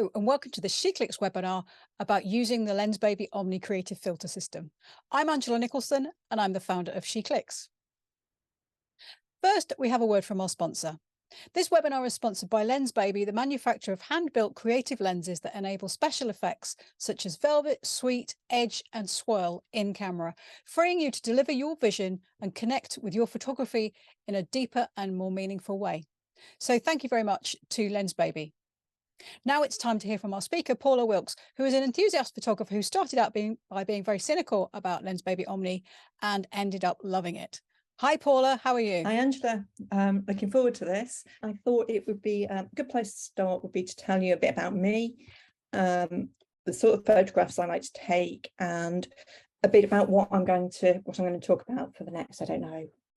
Hello and welcome to the SheClicks webinar about using the Lensbaby Omni Creative filter system. I'm Angela Nicholson and I'm the founder of SheClicks. First, we have a word from our sponsor. This webinar is sponsored by Lensbaby, the manufacturer of hand-built creative lenses that enable special effects such as velvet, sweet, edge and swirl in camera, freeing you to deliver your vision and connect with your photography in a deeper and more meaningful way. So thank you very much to Lensbaby. Now it's time to hear from our speaker, Paula Wilks, who is an enthusiast photographer who started out by being very cynical about Lensbaby Omni and ended up loving it. Hi, Paula. How are you? Hi, Angela. Looking forward to this. I thought it would be a good place to start would be to tell you a bit about me, the sort of photographs I like to take, and a bit about what I'm going to talk about for the next,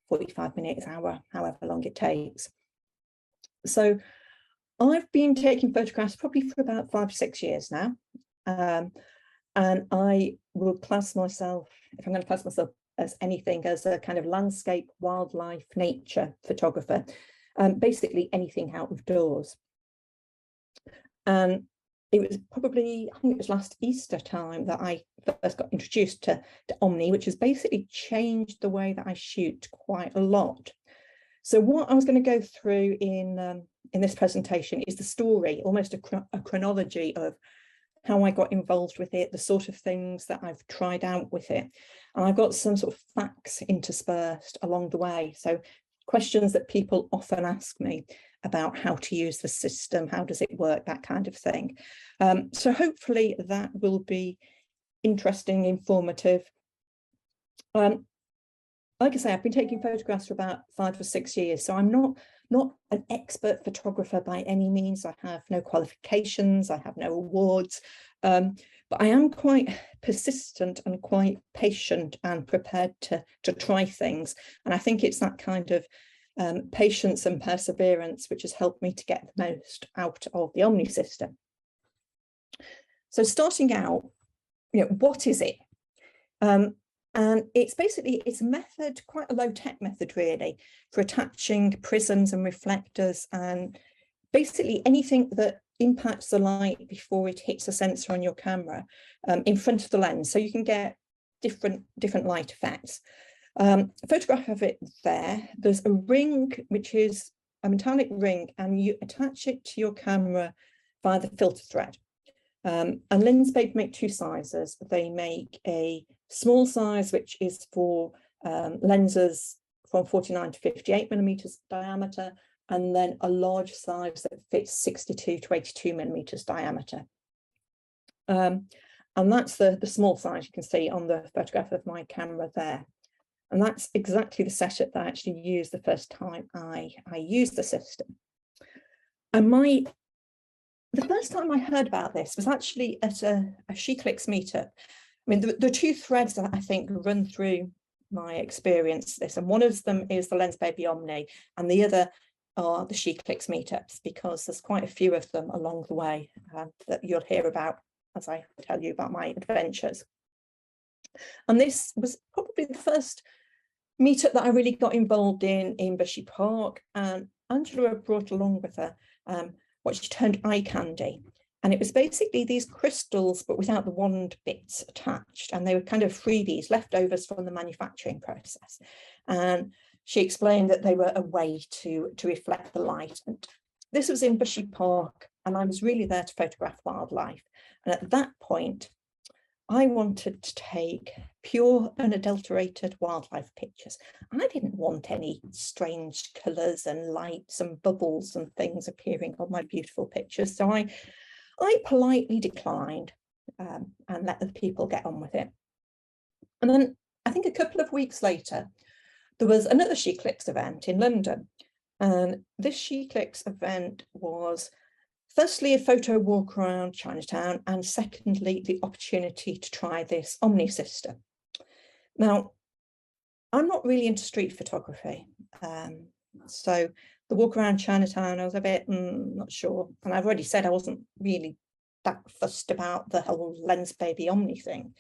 45 minutes, hour, however long it takes. So I've been taking photographs probably for about 5 or 6 years now, and I will class myself, if I'm going to class myself as anything, as a kind of landscape, wildlife, nature photographer, basically anything out of doors. And it was probably, I think it was last Easter time that I first got introduced to Omni, which has basically changed the way that I shoot quite a lot. So what I was going to go through in this presentation is the story, almost a chronology of how I got involved with it, the sort of things that I've tried out with it. And I've got some sort of facts interspersed along the way. So questions that people often ask me about how to use the system, how does it work, that kind of thing. So hopefully that will be interesting, informative. Like I say, I've been taking photographs for about 5 or 6 years, so I'm not an expert photographer by any means. I have no qualifications, I have no awards, but I am quite persistent and quite patient and prepared to try things. And I think it's that kind of patience and perseverance which has helped me to get the most out of the Omni system. So starting out, what is it? And it's a method, quite a low-tech method really, for attaching prisms and reflectors and basically anything that impacts the light before it hits a sensor on your camera in front of the lens. So you can get different light effects. A photograph of it there. There's a ring, which is a metallic ring, and you attach it to your camera via the filter thread. And Lensbaby make 2 sizes. They make a small size, which is for lenses from 49 to 58 millimeters diameter, and then a large size that fits 62 to 82 millimeters diameter. And that's the small size you can see on the photograph of my camera there. And that's exactly the setup that I actually used the first time I used the system. And the first time I heard about this was actually at a SheClicks meetup. I mean, the 2 threads that I think run through my experience this, and one of them is the Lensbaby Omni, and the other are the SheClicks meetups, because there's quite a few of them along the way that you'll hear about as I tell you about my adventures. And this was probably the first meetup that I really got involved in Bushy Park, and Angela brought along with her what she termed eye candy. And it was basically these crystals, but without the wand bits attached. And they were kind of freebies, leftovers from the manufacturing process. And she explained that they were a way to reflect the light. And this was in Bushy Park, and I was really there to photograph wildlife. And at that point, I wanted to take pure, unadulterated wildlife pictures. I didn't want any strange colours and lights and bubbles and things appearing on my beautiful pictures. So I politely declined and let the people get on with it. And then I think a couple of weeks later, there was another SheClicks event in London. And this SheClicks event was firstly a photo walk around Chinatown, and secondly, the opportunity to try this Omni system. Now, I'm not really into street photography. So the walk around Chinatown, I was a bit not sure. And I've already said I wasn't really that fussed about the whole Lensbaby Omni thing.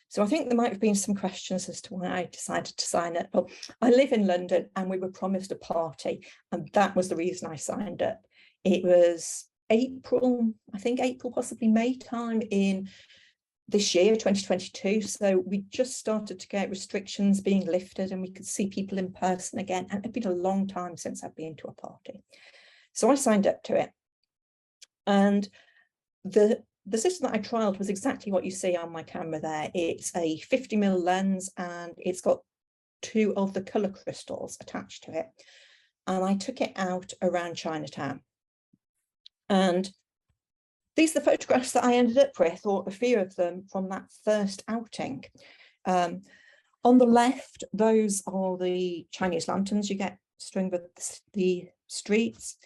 So I think there might have been some questions as to why I decided to sign up. Well, I live in London and we were promised a party, and that was the reason I signed up. It was April, I think April, possibly May time in this year, 2022. So we just started to get restrictions being lifted and we could see people in person again. And it'd been a long time since I've been to a party. So I signed up to it. And the system that I trialed was exactly what you see on my camera there. It's a 50mm lens and it's got 2 of the colour crystals attached to it. And I took it out around Chinatown. And these are the photographs that I ended up with, or a few of them from that first outing. On the left, those are the Chinese lanterns you get string with the streets.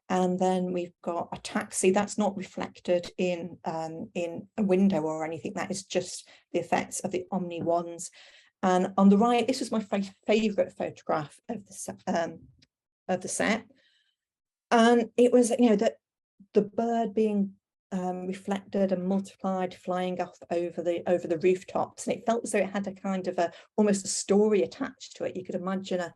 And then we've got a taxi that's not reflected in a window or anything. That is just the effects of the Omni ones. And on the right, this was my favourite photograph of the set. And it was, you know, that the bird being reflected and multiplied, flying off over the rooftops, and it felt as though it had a kind of almost a story attached to it. You could imagine a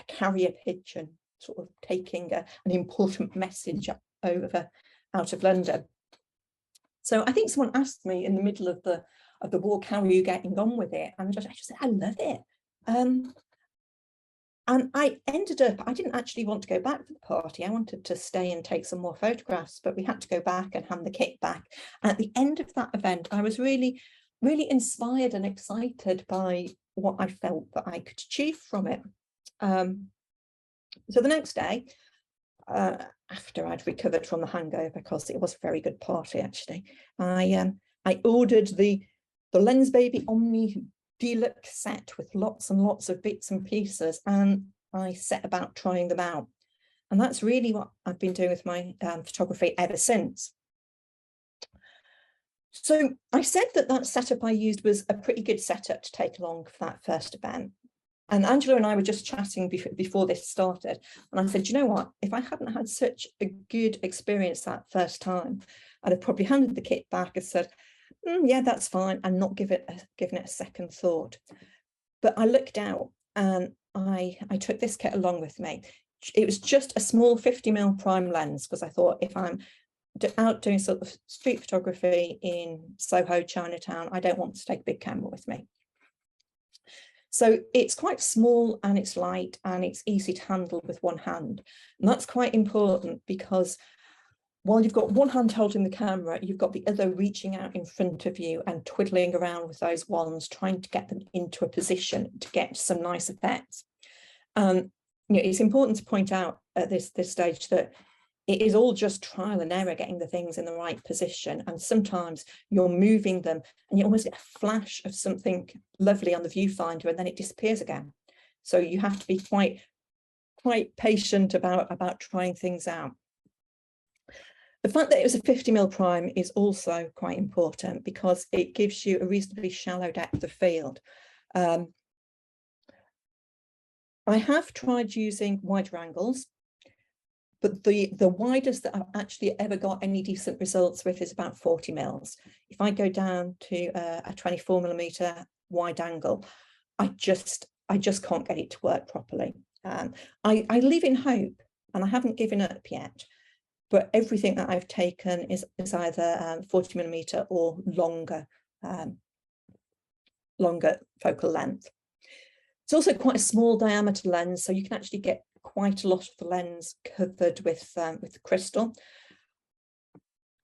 carrier pigeon sort of taking an important message out of London. So I think someone asked me in the middle of the walk, how are you getting on with it? And I just said, I love it. And I ended up, I didn't actually want to go back for the party. I wanted to stay and take some more photographs, but we had to go back and hand the kit back. And at the end of that event, I was really, really inspired and excited by what I felt that I could achieve from it. So the next day, after I'd recovered from the hangover, because it was a very good party actually, I ordered the Lensbaby Omni Deluxe set with lots and lots of bits and pieces, and I set about trying them out. And that's really what I've been doing with my photography ever since. So I said that setup I used was a pretty good setup to take along for that first event. And Angela and I were just chatting before this started. And I said, you know what, if I hadn't had such a good experience that first time, I'd have probably handed the kit back and said, yeah, that's fine, and not given it a second thought. But I looked out and I took this kit along with me. It was just a small 50mm prime lens, because I thought, if I'm out doing sort of street photography in Soho, Chinatown, I don't want to take a big camera with me. So it's quite small and it's light and it's easy to handle with one hand. And that's quite important, because while you've got one hand holding the camera, you've got the other reaching out in front of you and twiddling around with those wands, trying to get them into a position to get some nice effects. You know, it's important to point out at this stage that it is all just trial and error, getting the things in the right position. And sometimes you're moving them and you almost get a flash of something lovely on the viewfinder and then it disappears again. So you have to be quite patient about trying things out. The fact that it was a 50mm prime is also quite important, because it gives you a reasonably shallow depth of field. I have tried using wider angles, but the widest that I've actually ever got any decent results with is about 40mm. If I go down to a 24mm wide angle, I just can't get it to work properly. I live in hope, and I haven't given up yet. But everything that I've taken is either 40mm or longer focal length. It's also quite a small diameter lens, so you can actually get quite a lot of the lens covered with the crystal.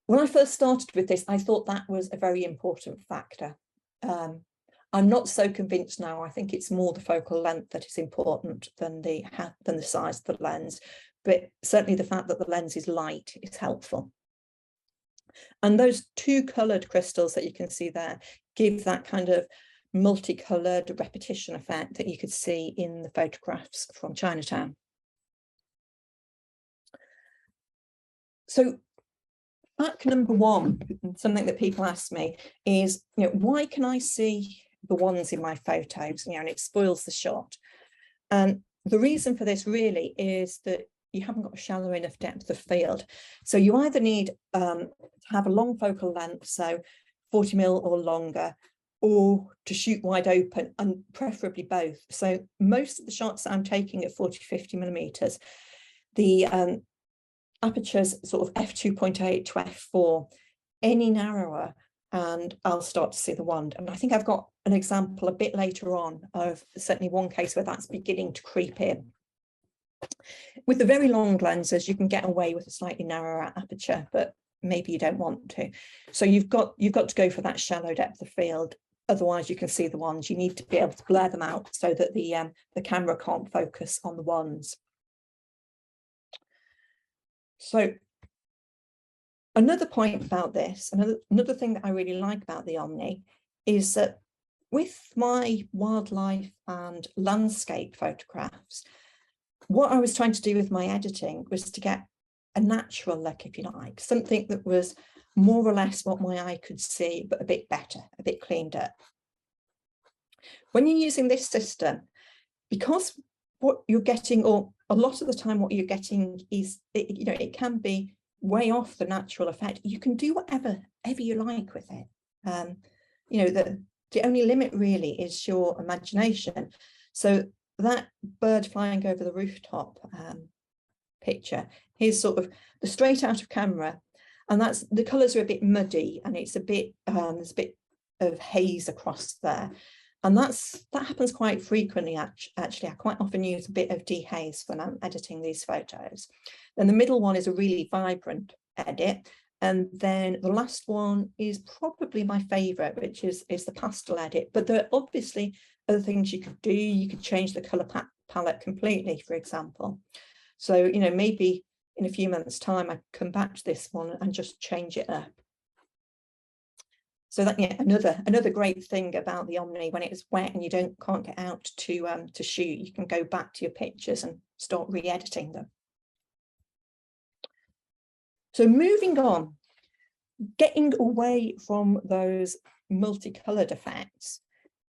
When I first started with this, I thought that was a very important factor. I'm not so convinced now. I think it's more the focal length that is important than the size of the lens. But certainly the fact that the lens is light is helpful. And those 2 coloured crystals that you can see there give that kind of multicoloured repetition effect that you could see in the photographs from Chinatown. So fact number 1, something that people ask me is, you know, why can I see the ones in my photos, you know, and it spoils the shot? And the reason for this really is that you haven't got a shallow enough depth of field. So you either need to have a long focal length, so 40mm or longer, or to shoot wide open, and preferably both. So most of the shots that I'm taking at 40-50mm, the apertures sort of f2.8 to f4, any narrower, and I'll start to see the wand. And I think I've got an example a bit later on of certainly one case where that's beginning to creep in. With the very long lenses, you can get away with a slightly narrower aperture, but maybe you don't want to. So you've got to go for that shallow depth of field. Otherwise, you can see the wands. You need to be able to blur them out so that the camera can't focus on the wands. So another point about this, another thing that I really like about the Omni is that with my wildlife and landscape photographs, what I was trying to do with my editing was to get a natural look, if you like, something that was more or less what my eye could see, but a bit better, a bit cleaned up. When you're using this system, because what you're getting, or a lot of the time what you're getting is, it can be way off the natural effect. You can do whatever you like with it. The only limit really is your imagination. So that bird flying over the rooftop picture, here's sort of the straight out of camera, and that's, the colours are a bit muddy, and it's a bit there's a bit of haze across there, and that happens quite frequently. Actually, I quite often use a bit of dehaze when I'm editing these photos. Then the middle one is a really vibrant edit, and then the last one is probably my favourite, which is the pastel edit. But there are obviously other things you could do. You could change the colour palette completely, for example. So, maybe in a few months' time, I come back to this one and just change it up. So that, another great thing about the Omni, when it's wet and you can't get out to shoot, you can go back to your pictures and start re-editing them. So moving on, getting away from those multicoloured effects,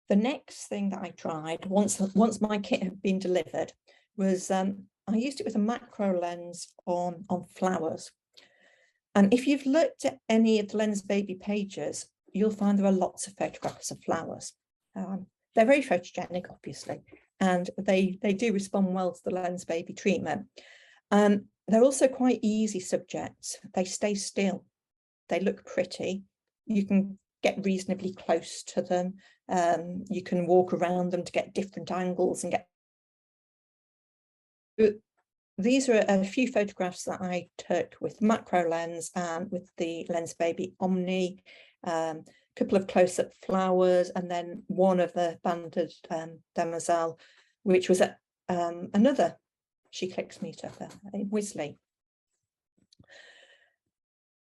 the next thing that I tried once my kit had been delivered was I used it with a macro lens on flowers. And if you've looked at any of the Lensbaby pages, you'll find there are lots of photographs of flowers. They're very photogenic, obviously, and they do respond well to the Lensbaby treatment. They're also quite easy subjects. They stay still. They look pretty. You can get reasonably close to them. You can walk around them to get different angles and get. These are a few photographs that I took with macro lens and with the Lensbaby Omni, a couple of close-up flowers, and then one of the banded demoiselle, which was at another She Clicks meetup in Wisley.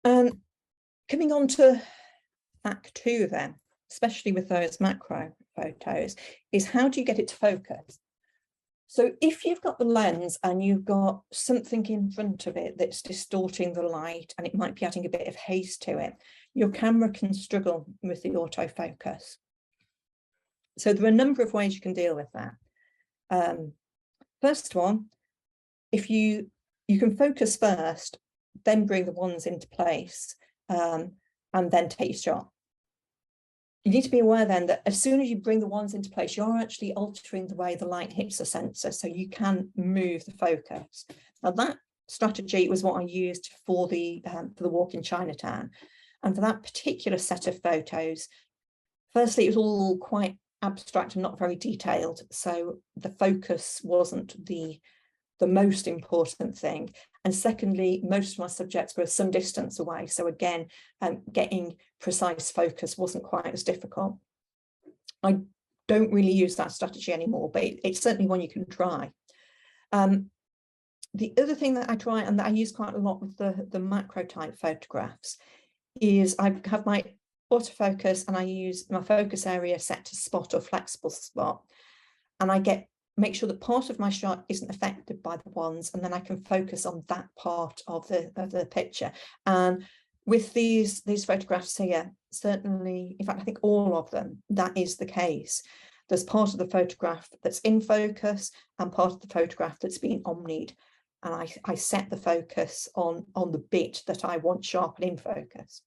Coming on to Act 2 then, especially with those macro photos, is how do you get it to focus? So if you've got the lens and you've got something in front of it that's distorting the light, and it might be adding a bit of haze to it, your camera can struggle with the autofocus. So there are a number of ways you can deal with that. First one, if you can focus first, then bring the wands into place, and then take your shot. You need to be aware then that as soon as you bring the wands into place, you're actually altering the way the light hits the sensor, so you can move the focus. Now that strategy was what I used for the walk in Chinatown, and for that particular set of photos, firstly, it was all quite abstract and not very detailed, so the focus wasn't the most important thing. And secondly, most of my subjects were some distance away, so again, getting precise focus wasn't quite as difficult. I don't really use that strategy anymore, but it's certainly one you can try. The other thing that I try, and that I use quite a lot with the macro type photographs, is I have my autofocus and I use my focus area set to spot or flexible spot, and I make sure that part of my shot isn't affected by the wands, and then I can focus on that part of the picture. And with these photographs here, certainly, in fact, I think all of them, that is the case. There's part of the photograph that's in focus and part of the photograph that's being omnied, and I set the focus on the bit that I want sharp and in focus.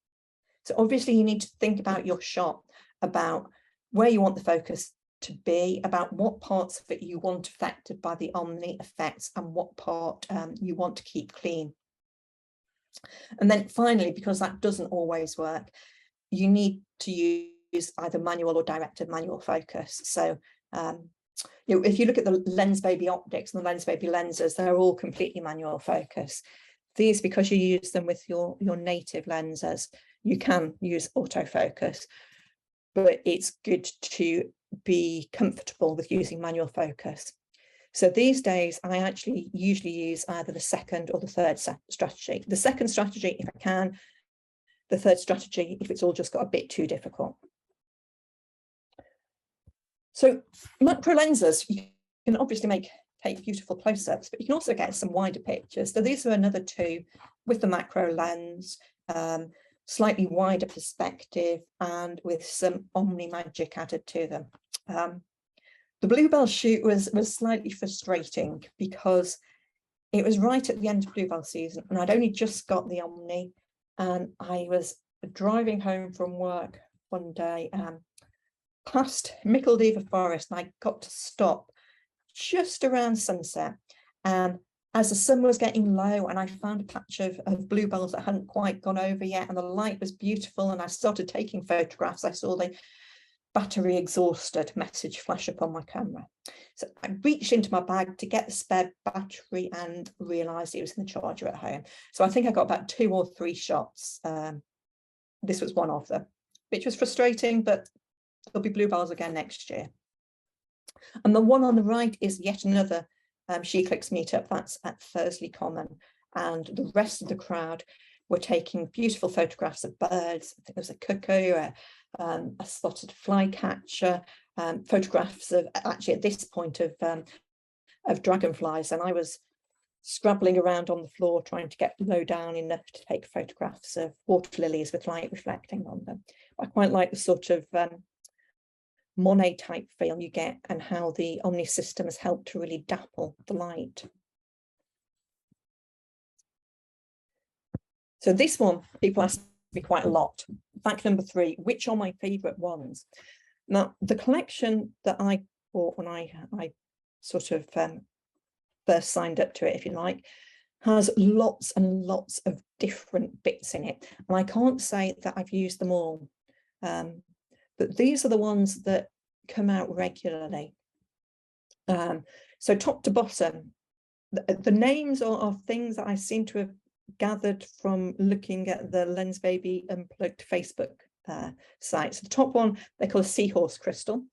So obviously you need to think about your shot, about where you want the focus to be, about what parts of it you want affected by the Omni effects and what part you want to keep clean. And then finally, because that doesn't always work, you need to use either manual or directed manual focus. So if you look at the Lensbaby optics and the Lensbaby lenses, they're all completely manual focus. These, because you use them with your native lenses, you can use autofocus, but it's good to be comfortable with using manual focus. So these days, I actually usually use either the second or the third strategy. The second strategy, if I can, the third strategy, if it's all just got a bit too difficult. So macro lenses, you can obviously take beautiful close-ups, but you can also get some wider pictures. So these are another two with the macro lens, slightly wider perspective and with some Omni magic added to them. The Bluebell shoot was slightly frustrating because it was right at the end of Bluebell season and I'd only just got the Omni, and I was driving home from work one day past Micheldever Forest, and I got to stop just around sunset. And as the sun was getting low and I found a patch of bluebells that hadn't quite gone over yet, and the light was beautiful, and I started taking photographs, I saw the battery exhausted message flash up on my camera. So I reached into my bag to get the spare battery and realized it was in the charger at home. So I think I got about 2 or 3 shots. This was one of them, which was frustrating, but there'll be bluebells again next year. And the one on the right is yet another She Clicks meetup. That's at Thursley Common, and the rest of the crowd were taking beautiful photographs of birds. I think there was a cuckoo, a spotted flycatcher, photographs of, actually at this point, of dragonflies, and I was scrabbling around on the floor trying to get low down enough to take photographs of water lilies with light reflecting on them. I quite like the sort of Monet type feel you get, and how the Omni system has helped to really dapple the light. So this one, people ask me quite a lot. Fact number 3, which are my favourite ones? Now, the collection that I bought when I sort of first signed up to it, if you like, has lots and lots of different bits in it. And I can't say that I've used them all. But these are the ones that come out regularly. So top to bottom, the names are things that I seem to have gathered from looking at the Lensbaby Unplugged Facebook site. So the top one, they call a seahorse crystal.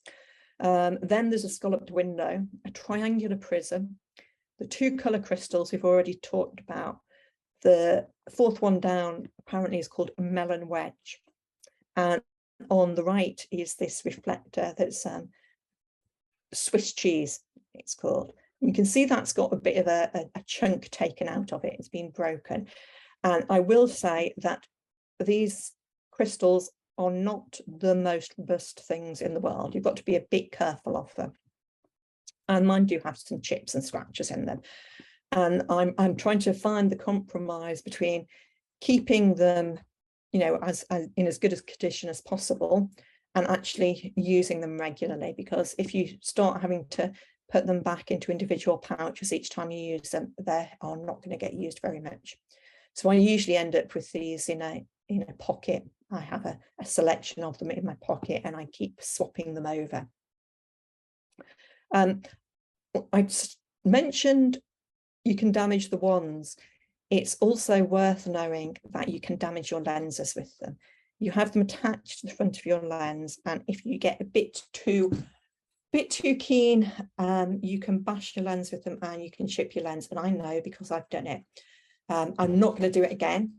Then there's a scalloped window, a triangular prism, the 2 colour crystals we've already talked about. The 4th one down apparently is called a melon wedge. And on the right is this reflector that's Swiss cheese, it's called. You can see that's got a bit of a chunk taken out of it. It's been broken. And I will say that these crystals are not the most robust things in the world. You've got to be a bit careful of them. And mine do have some chips and scratches in them. And I'm trying to find the compromise between keeping them, you know, in as good a condition as possible, and actually using them regularly, because if you start having to put them back into individual pouches each time you use them, they are not going to get used very much. So I usually end up with these in a pocket. I have a selection of them in my pocket, and I keep swapping them over. I mentioned you can damage the wands. It's also worth knowing that you can damage your lenses with them. You have them attached to the front of your lens, and if you get a bit too keen, you can bash your lens with them and you can chip your lens. And I know, because I've done it. I'm not going to do it again.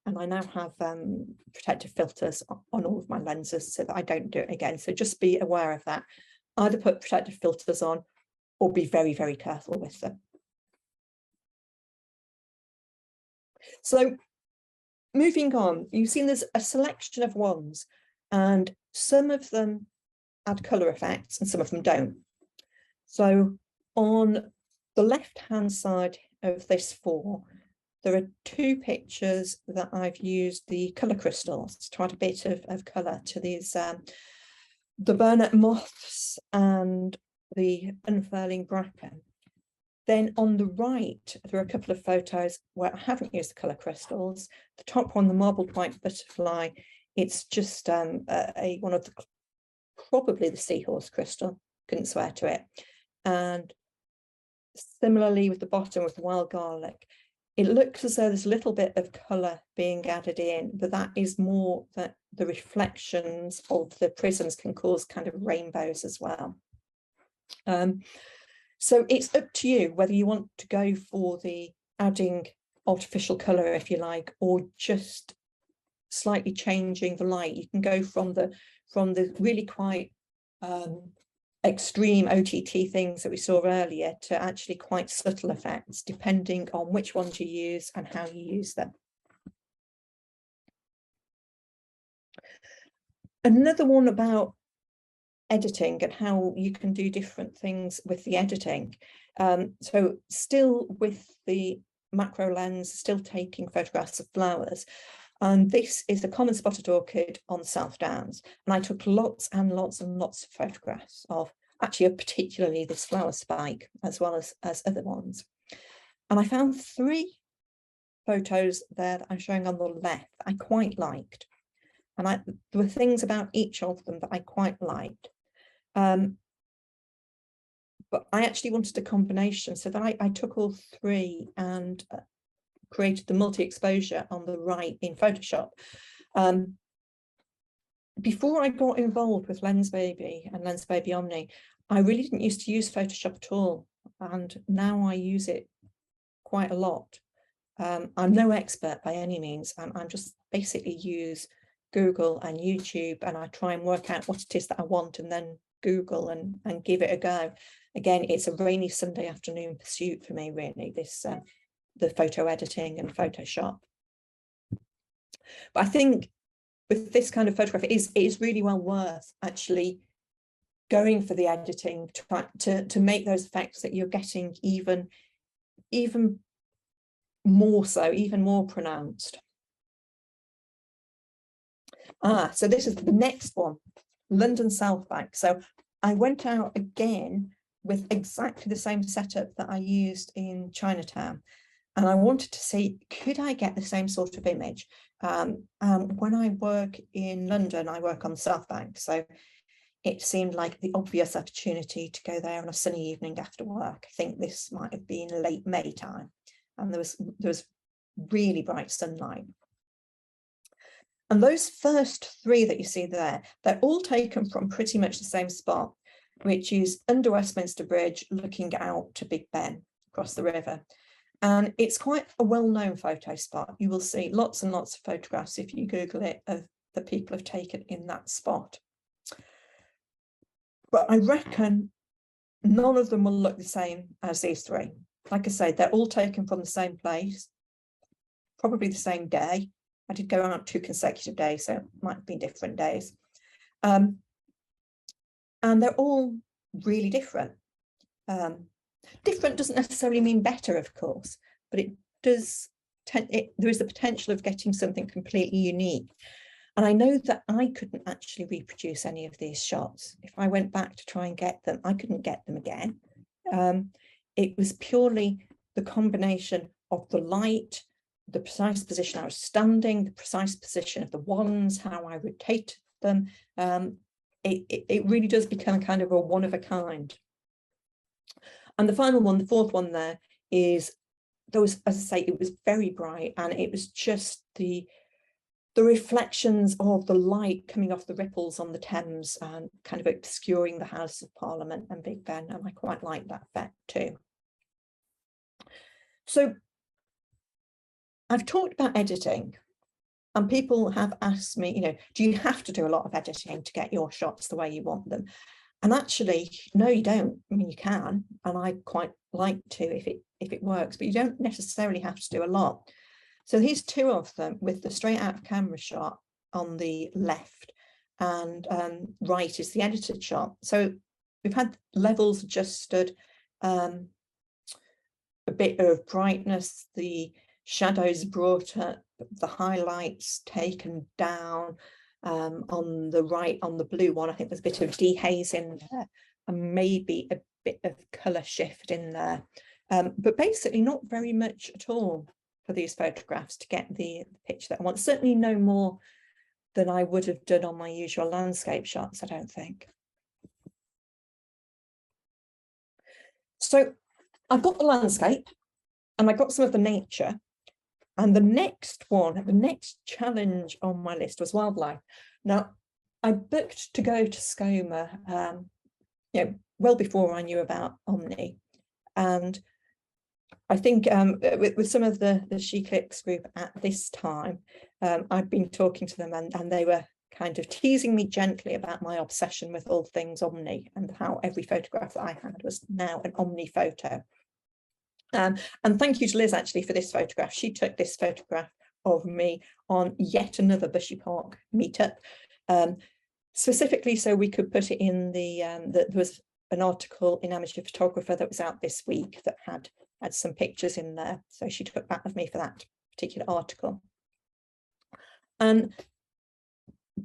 And I now have protective filters on all of my lenses so that I don't do it again. So just be aware of that. Either put protective filters on or be very, very careful with them. So moving on, you've seen there's a selection of wands, and some of them add colour effects and some of them don't. So on the left-hand side of this 4, there are 2 pictures that I've used the colour crystals to add a bit of colour to these, the burnet moths and the unfurling bracken. Then on the right, there are a couple of photos where I haven't used the colour crystals. The top one, the marbled white butterfly, it's just one of the, probably the seahorse crystal, couldn't swear to it. And similarly with the bottom with the wild garlic, it looks as though there's a little bit of colour being added in, but that is more that the reflections of the prisms can cause kind of rainbows as well. So it's up to you whether you want to go for the adding artificial colour, if you like, or just slightly changing the light. You can go from the really quite extreme OTT things that we saw earlier to actually quite subtle effects, depending on which ones you use and how you use them. Another one about editing and how you can do different things with the editing. So still with the macro lens, still taking photographs of flowers. And this is a common spotted orchid on the South Downs. And I took lots and lots and lots of photographs of actually particularly this flower spike, as well as other ones. And I found 3 photos there that I'm showing on the left that I quite liked. And there were things about each of them that I quite liked. But I actually wanted a combination, so that I took all 3 and created the multi-exposure on the right in Photoshop. Before I got involved with Lensbaby and Lensbaby Omni, I really didn't used to use Photoshop at all, and now I use it quite a lot. I'm no expert by any means. I'm just basically use Google and YouTube, and I try and work out what it is that I want, and then Google and give it a go. Again, it's a rainy Sunday afternoon pursuit for me, really, this the photo editing and Photoshop. But I think with this kind of photograph, it is really well worth actually going for the editing to make those effects that you're getting even more so, even more pronounced. So this is the next one, London South Bank. So I went out again with exactly the same setup that I used in Chinatown. And I wanted to see, could I get the same sort of image? When I work in London, I work on the South Bank. So it seemed like the obvious opportunity to go there on a sunny evening after work. I think this might have been late May time. And there was really bright sunlight. And those first 3 that you see there, they're all taken from pretty much the same spot, which is under Westminster Bridge, looking out to Big Ben across the river. And it's quite a well-known photo spot. You will see lots and lots of photographs if you Google it of the people have taken in that spot. But I reckon none of them will look the same as these 3. Like I say, they're all taken from the same place, probably the same day. I did go out 2 consecutive days, so it might have been different days. And they're all really different. Different doesn't necessarily mean better, of course, but it does. There is the potential of getting something completely unique. And I know that I couldn't actually reproduce any of these shots. If I went back to try and get them, I couldn't get them again. It was purely the combination of the light, the precise position I was standing, the precise position of the wands, how I rotated them. It really does become kind of a one of a kind. And the final one, the 4th one there, is those, as I say, it was very bright, and it was just the reflections of the light coming off the ripples on the Thames and kind of obscuring the House of Parliament and Big Ben, and I quite like that effect too. So I've talked about editing, and people have asked me, do you have to do a lot of editing to get your shots the way you want them? And actually, no, you don't. I mean, you can, and I quite like to if it works, but you don't necessarily have to do a lot. So here's 2 of them with the straight out of camera shot on the left, and right is the edited shot. So we've had levels adjusted, a bit of brightness, the shadows brought up, the highlights taken down. On the right, on the blue one, I think there's a bit of dehazing there, and maybe a bit of colour shift in there. but basically not very much at all for these photographs to get the picture that I want. Certainly no more than I would have done on my usual landscape shots, I don't think. So I've got the landscape and I got some of the nature. And the next challenge on my list was wildlife. Now, I booked to go to Scoma, well before I knew about Omni. And I think with some of the SheClips group at this time, I'd been talking to them and they were kind of teasing me gently about my obsession with all things Omni and how every photograph that I had was now an Omni photo. And thank you to Liz actually for this photograph. She took this photograph of me on yet another Bushy Park meetup, specifically so we could put it in there was an article in Amateur Photographer that was out this week that had some pictures in there. So she took that of me for that particular article. And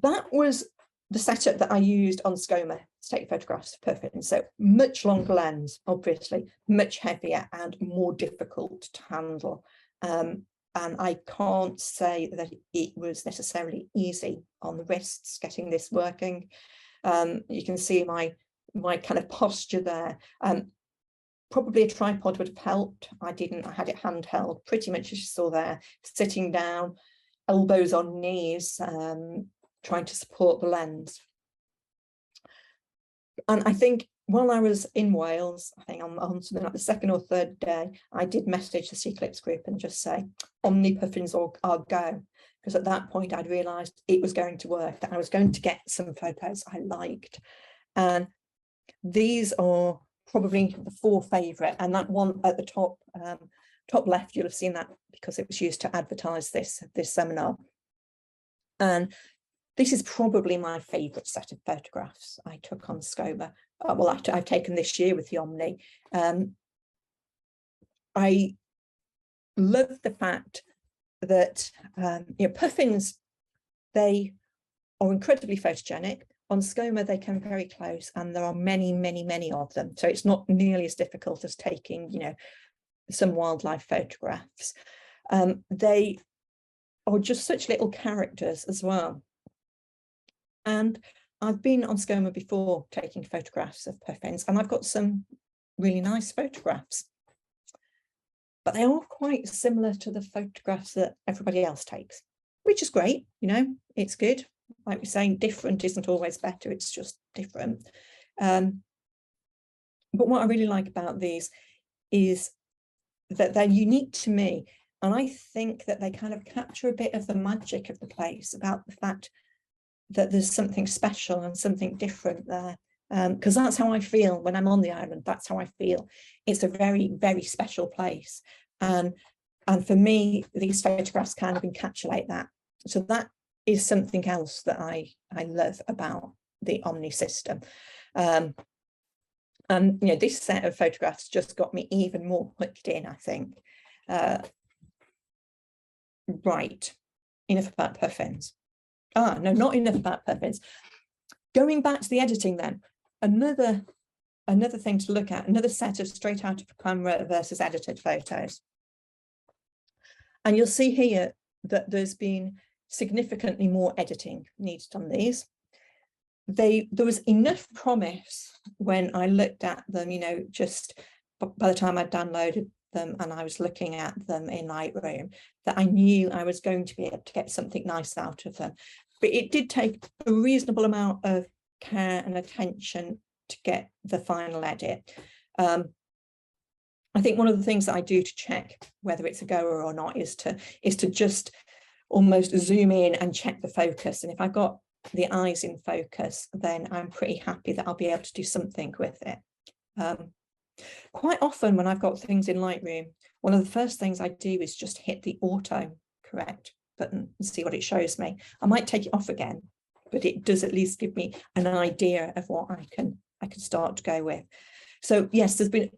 that was the setup that I used on Scoma to take photographs of puffins. So much longer lens, obviously, much heavier and more difficult to handle. And I can't say that it was necessarily easy on the wrists getting this working. You can see my kind of posture there. Probably a tripod would have helped. I had it handheld, pretty much as you saw there, sitting down, elbows on knees, trying to support the lens. And I think while I was in Wales, I think on something like the second or third day, I did message the SheClips group and just say, Omni puffins or go. Because at that point, I'd realised it was going to work, that I was going to get some photos I liked. And these are probably the 4 favourite. And that one at the top left, you'll have seen that because it was used to advertise this seminar. And this is probably my favourite set of photographs I took on Scoma. Well, I've taken this year with the Omni. I love the fact that puffins, they are incredibly photogenic. On Scoma, they come very close, and there are many, many, many of them. So it's not nearly as difficult as taking, some wildlife photographs. They are just such little characters as well. And I've been on Scoma before taking photographs of puffins, and I've got some really nice photographs. But they are quite similar to the photographs that everybody else takes, which is great, it's good. Like we're saying, different isn't always better, it's just different. But what I really like about these is that they're unique to me. And I think that they kind of capture a bit of the magic of the place, about the fact that there's something special and something different there. Because that's how I feel when I'm on the island. That's how I feel. It's a very, very special place. And for me, these photographs kind of encapsulate that. So that is something else that I love about the Omni system. And this set of photographs just got me even more hooked in, I think. Right, enough about puffins. No, not enough about puffins. Going back to the editing then, another thing to look at, another set of straight out of camera versus edited photos. And you'll see here that there's been significantly more editing needed on these. There was enough promise when I looked at them, just by the time I'd downloaded them and I was looking at them in Lightroom, that I knew I was going to be able to get something nice out of them. But it did take a reasonable amount of care and attention to get the final edit. I think one of the things that I do to check whether it's a goer or not is to just almost zoom in and check the focus. And if I've got the eyes in focus, then I'm pretty happy that I'll be able to do something with it. Quite often when I've got things in Lightroom, one of the first things I do is just hit the auto correct button and see what it shows me. I might take it off again, but it does at least give me an idea of what I can start to go with. So yes, there's been a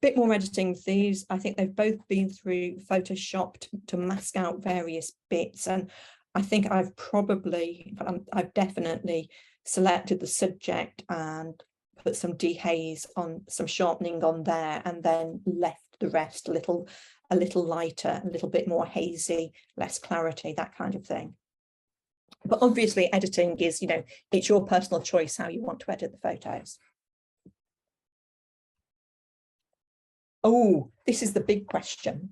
bit more editing with these. I think they've both been through Photoshop to mask out various bits, and I think I've definitely selected the subject and put some dehaze on, some sharpening on there, and then left the rest a little lighter, a little bit more hazy, less clarity, that kind of thing. But obviously editing is, you know, it's your personal choice how you want to edit the photos. Oh, this is the big question.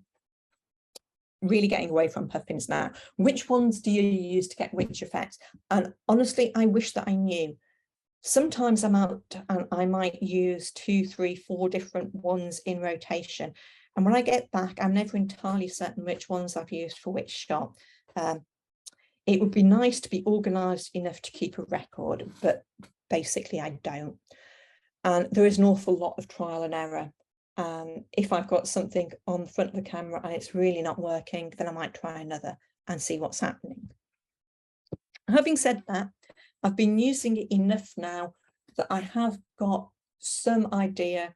Really getting away from puffins now. Which ones do you use to get which effects? And honestly, I wish that I knew. Sometimes I'm out and I might use 2, 3, 4 different ones in rotation. And when I get back, I'm never entirely certain which ones I've used for which shot. It would be nice to be organized enough to keep a record, but basically I don't. And there is an awful lot of trial and error. If I've got something on the front of the camera and it's really not working, then I might try another and see what's happening. Having said that, I've been using it enough now that I have got some idea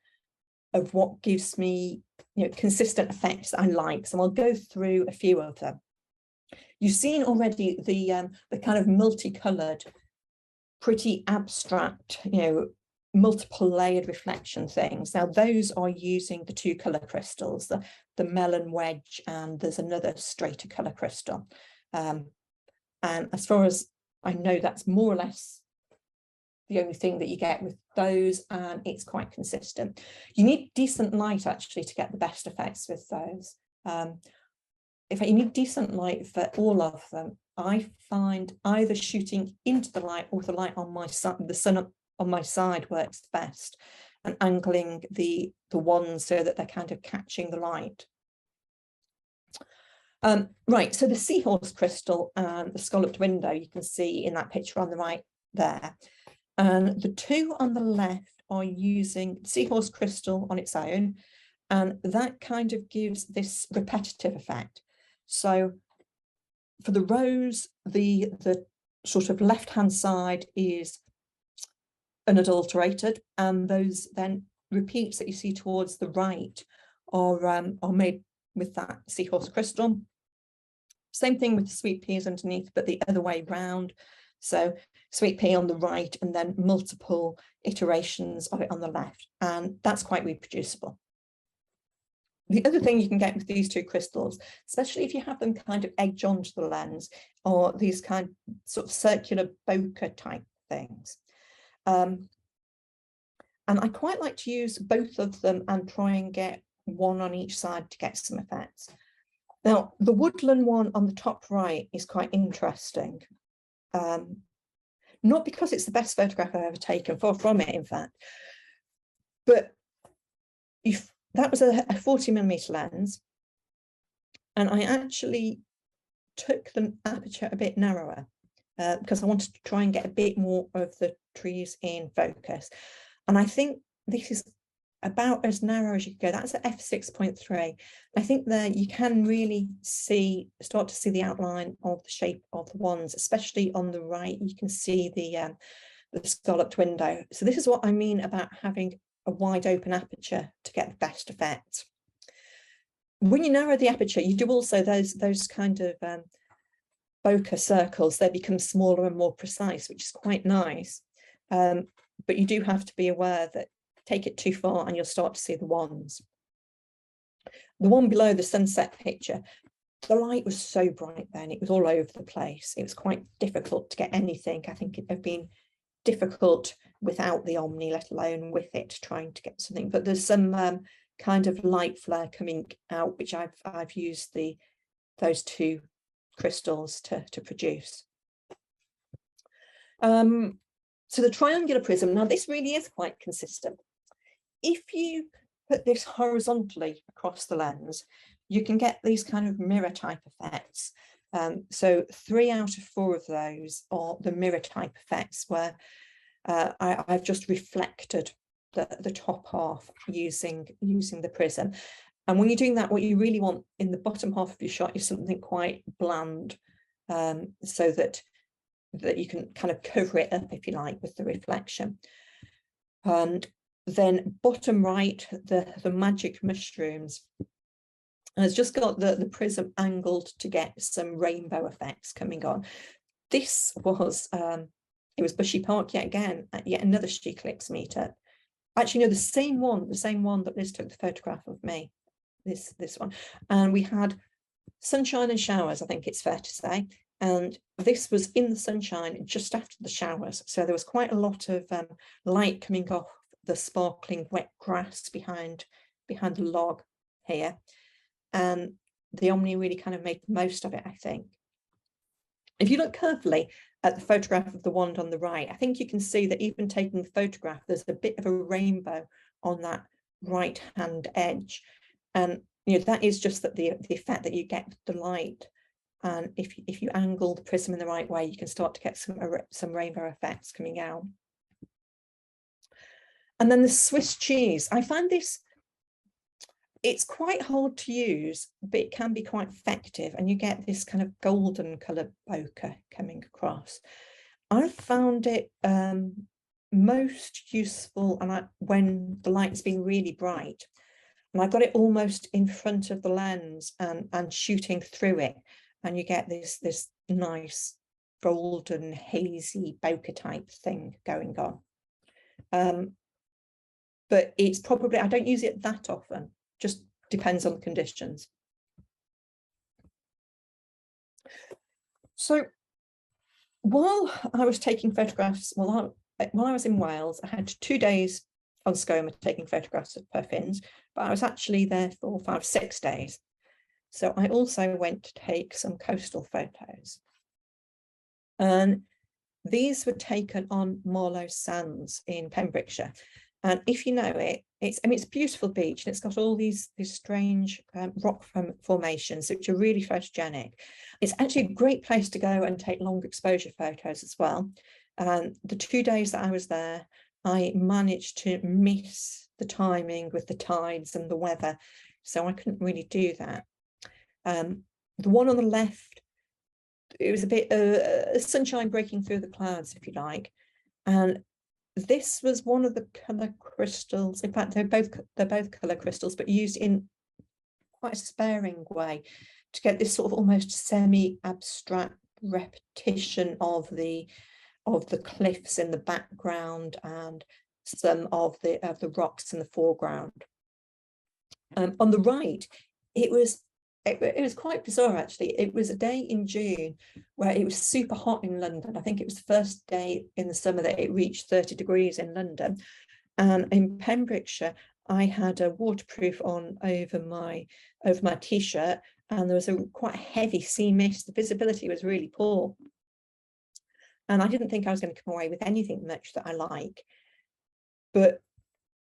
of what gives me, you know, consistent effects that I like. So I'll go through a few of them. You've seen already the kind of multicolored, pretty abstract, you know, multiple layered reflection things. Now those are using the 2 color crystals, the melon wedge, and there's another straighter color crystal. And as far as I know, that's more or less the only thing that you get with those, and it's quite consistent. You need decent light actually to get the best effects with those. If you need decent light for all of them, I find either shooting into the light or the light on my side, the sun on my side works best, and angling the ones so that they're kind of catching the light. Right, so the seahorse crystal and the scalloped window you can see in that picture on the right there. And the 2 on the left are using seahorse crystal on its own, and that kind of gives this repetitive effect. So for the rose, the sort of left-hand side is unadulterated, and those then repeats that you see towards the right are made with that seahorse crystal. Same thing with the sweet peas underneath, but the other way round. So sweet pea on the right and then multiple iterations of it on the left, and that's quite reproducible. The other thing you can get with these 2 crystals, especially if you have them kind of edge onto the lens, or these kind of sort of circular bokeh type things. And I quite like to use both of them and try and get one on each side to get some effects. Now, the woodland one on the top right is quite interesting. Not because it's the best photograph I've ever taken, far from it, in fact, but if that was a 40mm lens, and I actually took the aperture a bit narrower because I wanted to try and get a bit more of the trees in focus. And I think this is about as narrow as you can go. That's at f6.3. I think there you can really start to see the outline of the shape of the ones, especially on the right. You can see the scalloped window. So this is what I mean about having a wide open aperture to get the best effect. When you narrow the aperture, you do also those kind of bokeh circles. They become smaller and more precise, which is quite nice. But you do have to be aware that take it too far and you'll start to see the ones. The one below, the sunset picture, the light was so bright then, it was all over the place. It was quite difficult to get anything. I think it had been difficult without the Omni, let alone with it, trying to get something. But there's some kind of light flare coming out, which I've used those 2 crystals to produce. So the triangular prism, now this really is quite consistent. If you put this horizontally across the lens, you can get these kind of mirror type effects. So 3 out of 4 of those are the mirror type effects, where I've just reflected the top half using the prism. And when you're doing that, what you really want in the bottom half of your shot is something quite bland, so that you can kind of cover it up, if you like, with the reflection. And then bottom right, the magic mushrooms has just got the prism angled to get some rainbow effects coming on. This was it was Bushy Park yet again, at yet another She Clicks meetup. Actually, no, the same one that Liz took the photograph of me, this one. And we had sunshine and showers, I think it's fair to say. And this was in the sunshine just after the showers. So there was quite a lot of light coming off the sparkling wet grass behind the log here. And the Omni really kind of made the most of it, I think. If you look carefully at the photograph of the wand on the right, I think you can see that even taking the photograph, there's a bit of a rainbow on that right hand edge. And that is just that the effect that you get with the light. And if you angle the prism in the right way, you can start to get some rainbow effects coming out. And then the Swiss cheese, I find this, it's quite hard to use, but it can be quite effective, and you get this kind of golden colour bokeh coming across. I found it most useful when the light's been really bright, and I got it almost in front of the lens and shooting through it, and you get this nice golden hazy bokeh type thing going on. But it's probably, I don't use it that often, just depends on the conditions. So while I was taking photographs, while I was in Wales, I had 2 days on Scoma taking photographs of puffins, but I was actually there for 5-6 days. So I also went to take some coastal photos. And these were taken on Marlow Sands in Pembrokeshire. And if you know it, it's a beautiful beach, and it's got all these strange rock formations which are really photogenic. It's actually a great place to go and take long exposure photos as well. And the 2 days that I was there, I managed to miss the timing with the tides and the weather, so I couldn't really do that. The one on the left, it was a bit sunshine breaking through the clouds, if you like, and this was one of the colour crystals. In fact, they're both colour crystals, but used in quite a sparing way to get this sort of almost semi-abstract repetition of the cliffs in the background and some of the rocks in the foreground. On the right, it was quite bizarre, actually. It was a day in June where it was super hot in London. I think it was the first day in the summer that it reached 30 degrees in London. And in Pembrokeshire, I had a waterproof on over my t-shirt, and there was a quite heavy sea mist. The visibility was really poor. And I didn't think I was going to come away with anything much that I like. But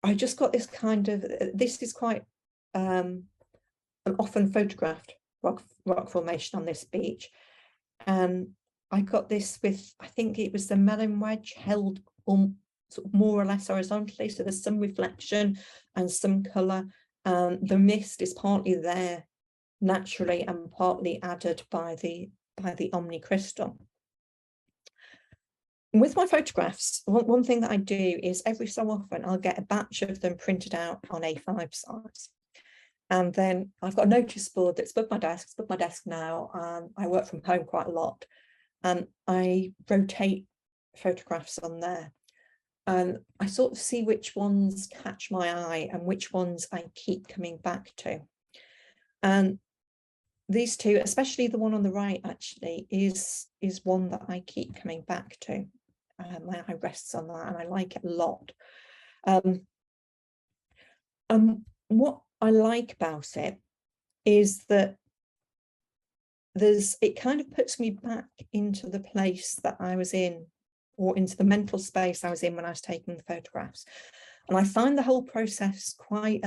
I just got this kind of, this is quite an often photographed rock formation on this beach, and I got this with, I think it was the melon wedge held sort of more or less horizontally, so there's some reflection and some colour. The mist is partly there naturally and partly added by the Omni crystal. With my photographs, one thing that I do is every so often I'll get a batch of them printed out on A5 size. And then I've got a notice board that's above my desk. It's above my desk now, and I work from home quite a lot. And I rotate photographs on there. And I sort of see which ones catch my eye and which ones I keep coming back to. And these two, especially the one on the right, actually, is one that I keep coming back to. My eye rests on that, and I like it a lot. What I like about it is that it kind of puts me back into the place that I was in, or into the mental space I was in when I was taking the photographs. And I find the whole process quite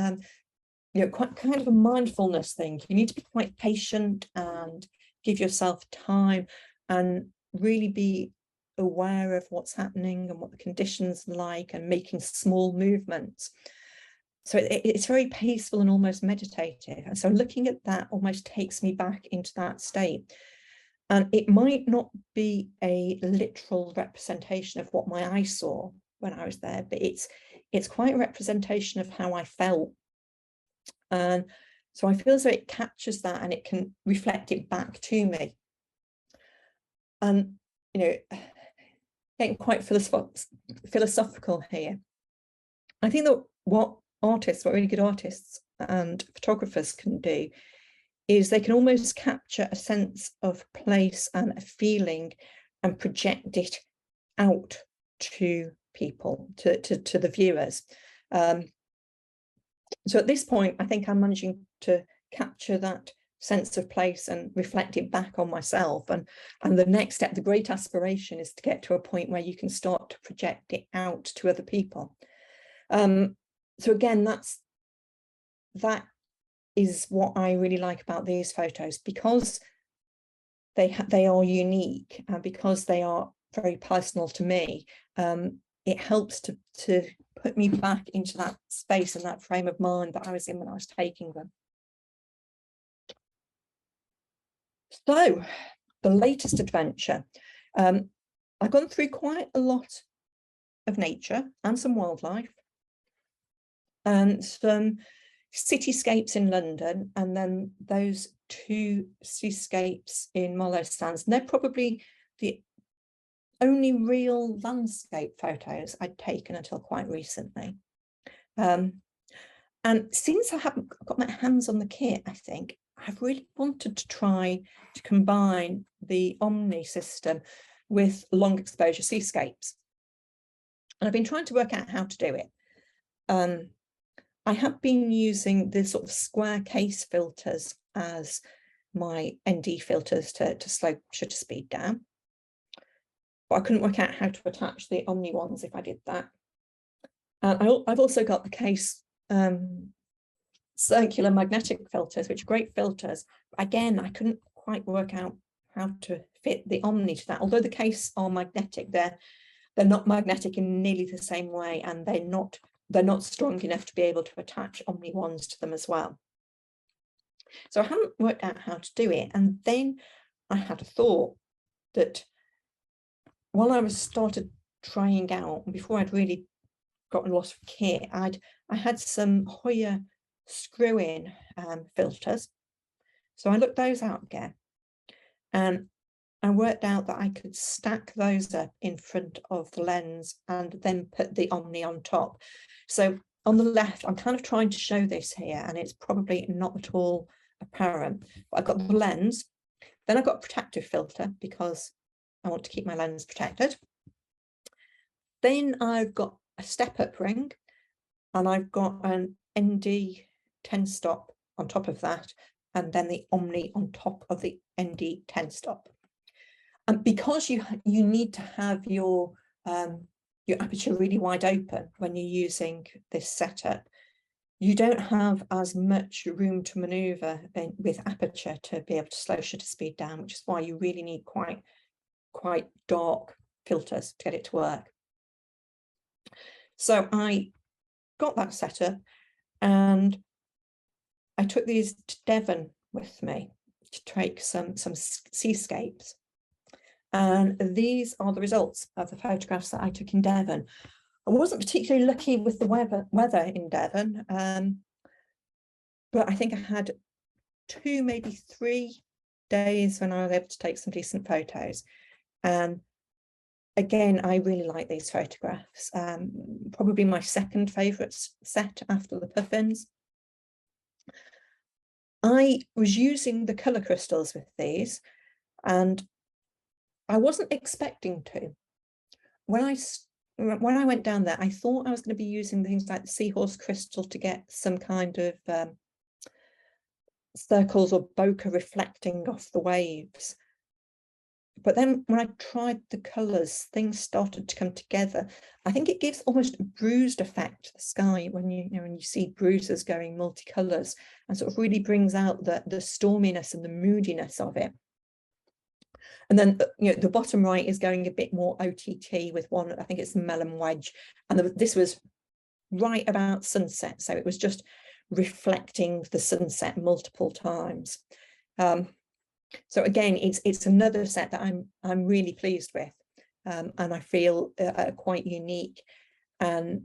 quite kind of a mindfulness thing. You need to be quite patient and give yourself time and really be aware of what's happening and what the conditions are like, and making small movements. So it's very peaceful and almost meditative. And so looking at that almost takes me back into that state. And it might not be a literal representation of what my eye saw when I was there, but it's quite a representation of how I felt. And so I feel as though it captures that and it can reflect it back to me. And getting quite philosophical here. I think that what really good artists and photographers can do is they can almost capture a sense of place and a feeling and project it out to people, to the viewers. So at this point, I think I'm managing to capture that sense of place and reflect it back on myself. And the next step, the great aspiration, is to get to a point where you can start to project it out to other people. So again, that is what I really like about these photos, because they are unique and because they are very personal to me. It helps to put me back into that space and that frame of mind that I was in when I was taking them. So the latest adventure, I've gone through quite a lot of nature and some wildlife and some cityscapes in London, and then those 2 seascapes in Marlow Sands. And they're probably the only real landscape photos I'd taken until quite recently. And since I haven't got my hands on the kit, I think I've really wanted to try to combine the Omni system with long exposure seascapes. And I've been trying to work out how to do it. I have been using the sort of square case filters as my ND filters to slow shutter speed down. But I couldn't work out how to attach the Omni ones if I did that. I've also got the case circular magnetic filters, which are great filters. Again, I couldn't quite work out how to fit the Omni to that. Although the case are magnetic, they're not magnetic in nearly the same way, and they're not strong enough to be able to attach Omni ones to them as well. So I haven't worked out how to do it. And then I had a thought that while I started trying out, before I'd really gotten a lot of kit, I had some Hoyer screw-in filters. So I looked those out again, and I worked out that I could stack those up in front of the lens and then put the Omni on top. So on the left, I'm kind of trying to show this here, and it's probably not at all apparent, but I've got the lens, then I've got a protective filter because I want to keep my lens protected. Then I've got a step-up ring, and I've got an ND 10 stop on top of that, and then the Omni on top of the ND 10 stop. And because you need to have your aperture really wide open when you're using this setup, you don't have as much room to maneuver with aperture to be able to slow shutter speed down, which is why you really need quite dark filters to get it to work. So I got that set up, and I took these to Devon with me to take some seascapes. And these are the results of the photographs that I took in Devon. I wasn't particularly lucky with the weather in Devon, but I think I had 2, maybe 3 days when I was able to take some decent photos. And again, I really like these photographs. Probably my second favourite set after the puffins. I was using the colour crystals with these, and I wasn't expecting to. When I went down there, I thought I was going to be using things like the seahorse crystal to get some kind of circles or bokeh reflecting off the waves. But then when I tried the colours, things started to come together. I think it gives almost a bruised effect to the sky when you see bruises going multicolours, and sort of really brings out the storminess and the moodiness of it. And then the bottom right is going a bit more OTT with one, I think it's the melon wedge, and this was right about sunset, so it was just reflecting the sunset multiple times. So again, it's another set that I'm really pleased with, and I feel quite unique, and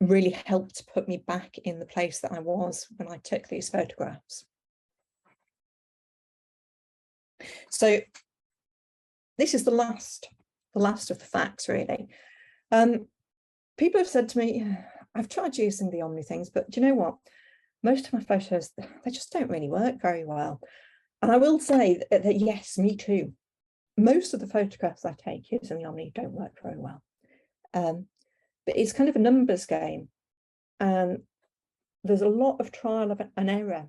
really helped put me back in the place that I was when I took these photographs. So this is the last last of the facts, really. People have said to me, I've tried using the Omni things, but do you know what? Most of my photos, they just don't really work very well. And I will say that yes, me too. Most of the photographs I take using the Omni don't work very well. But it's kind of a numbers game. And there's a lot of trial and error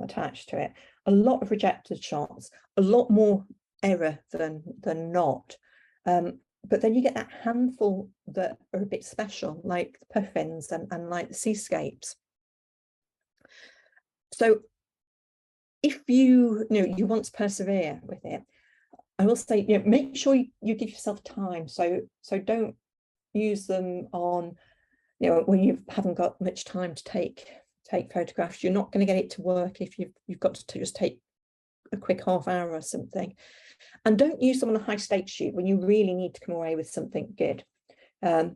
attached to it. A lot of rejected shots, a lot more error than not. But then you get that handful that are a bit special, like the puffins and like the seascapes. So if you want to persevere with it, I will say, make sure you give yourself time. So don't use them on, when you haven't got much time to take photographs. You're not going to get it to work if you've got to just take a quick half hour or something. And don't use them on a high stakes shoot when you really need to come away with something good. And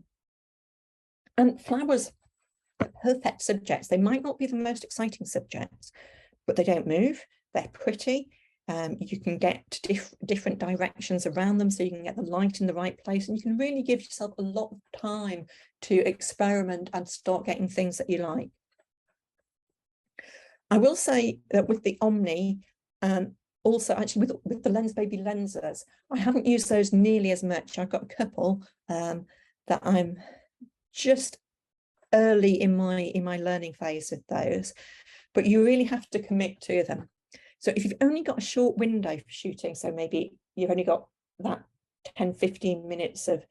flowers are perfect subjects. They might not be the most exciting subjects, but they don't move. They're pretty. You can get different directions around them, so you can get the light in the right place, and you can really give yourself a lot of time to experiment and start getting things that you like. I will say that with the Omni, and also actually with the Lensbaby lenses, I haven't used those nearly as much. I've got a couple that I'm just early in my learning phase with those, but you really have to commit to them. So if you've only got a short window for shooting, so maybe you've only got that 10-15 minutes of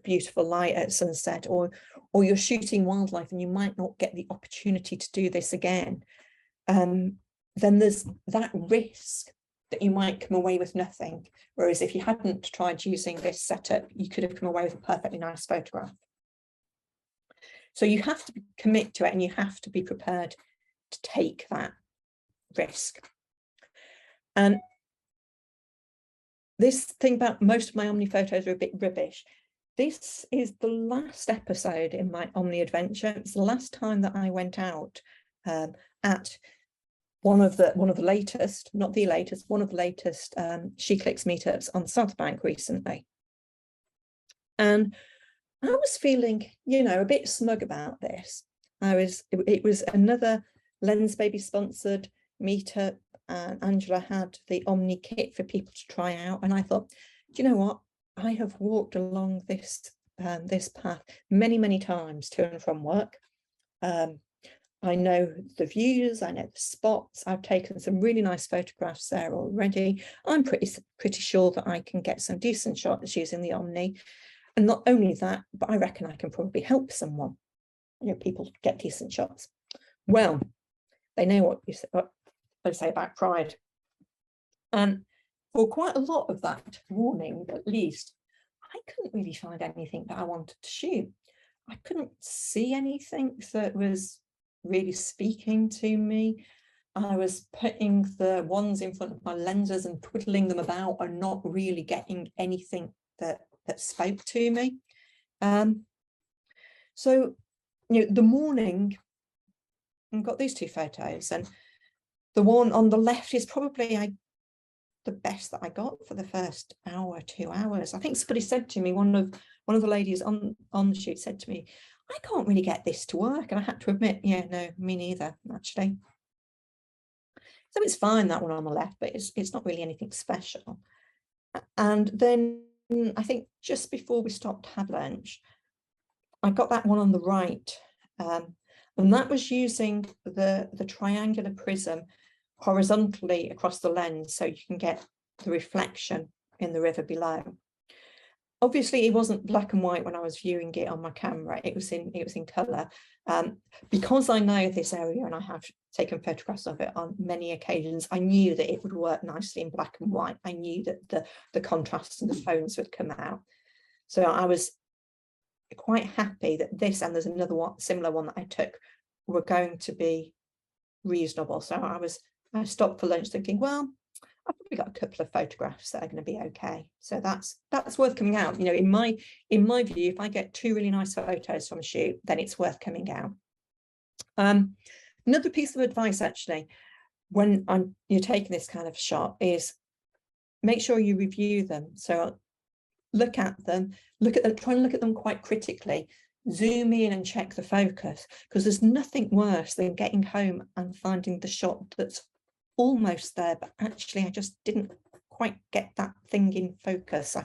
beautiful light at sunset, or you're shooting wildlife and you might not get the opportunity to do this again, then there's that risk that you might come away with nothing. Whereas if you hadn't tried using this setup, you could have come away with a perfectly nice photograph. So you have to commit to it, and you have to be prepared to take that risk. And this thing about most of my Omni photos are a bit rubbish. This is the last episode in my Omni adventure. It's the last time that I went out at one of the latest, not the latest, one of the latest She Clicks meetups on South Bank recently. And I was feeling, a bit smug about this. It was another Lensbaby sponsored meetup, and Angela had the Omni kit for people to try out. And I thought, do you know what? I have walked along this path many times to and from work. I know the views, I know the spots. I've taken some really nice photographs there already. I'm pretty sure that I can get some decent shots using the Omni. And not only that, but I reckon I can probably help someone. People get decent shots. Well, they know what they say about pride. And for quite a lot of that morning, at least, I couldn't really find anything that I wanted to shoot. I couldn't see anything that was really speaking to me. I was putting the ones in front of my lenses and twiddling them about and not really getting anything that spoke to me. So, the morning, I've got these two photos, and the one on the left is probably the best that I got for the first hour, 2 hours. I think somebody said to me, one of the ladies on the shoot said to me, I can't really get this to work. And I had to admit, yeah, no, me neither, actually. So it's fine, that one on the left, but it's not really anything special. And then I think just before we stopped to have lunch, I got that one on the right. And that was using the triangular prism horizontally across the lens, so you can get the reflection in the river below. Obviously, it wasn't black and white when I was viewing it on my camera. It was in colour. Because I know this area and I have taken photographs of it on many occasions, I knew that it would work nicely in black and white. I knew that the contrasts and the tones would come out. So I was quite happy that this, and there's another one, similar one that I took, were going to be reasonable. So I stopped for lunch thinking, well, I've probably got a couple of photographs that are going to be okay. So that's worth coming out. In my view, if I get 2 really nice photos from a shoot, then it's worth coming out. Another piece of advice, actually, when you're taking this kind of shot, is make sure you review them. So look at them, try and look at them quite critically, zoom in and check the focus, because there's nothing worse than getting home and finding the shot that's almost there, but actually I just didn't quite get that thing in focus.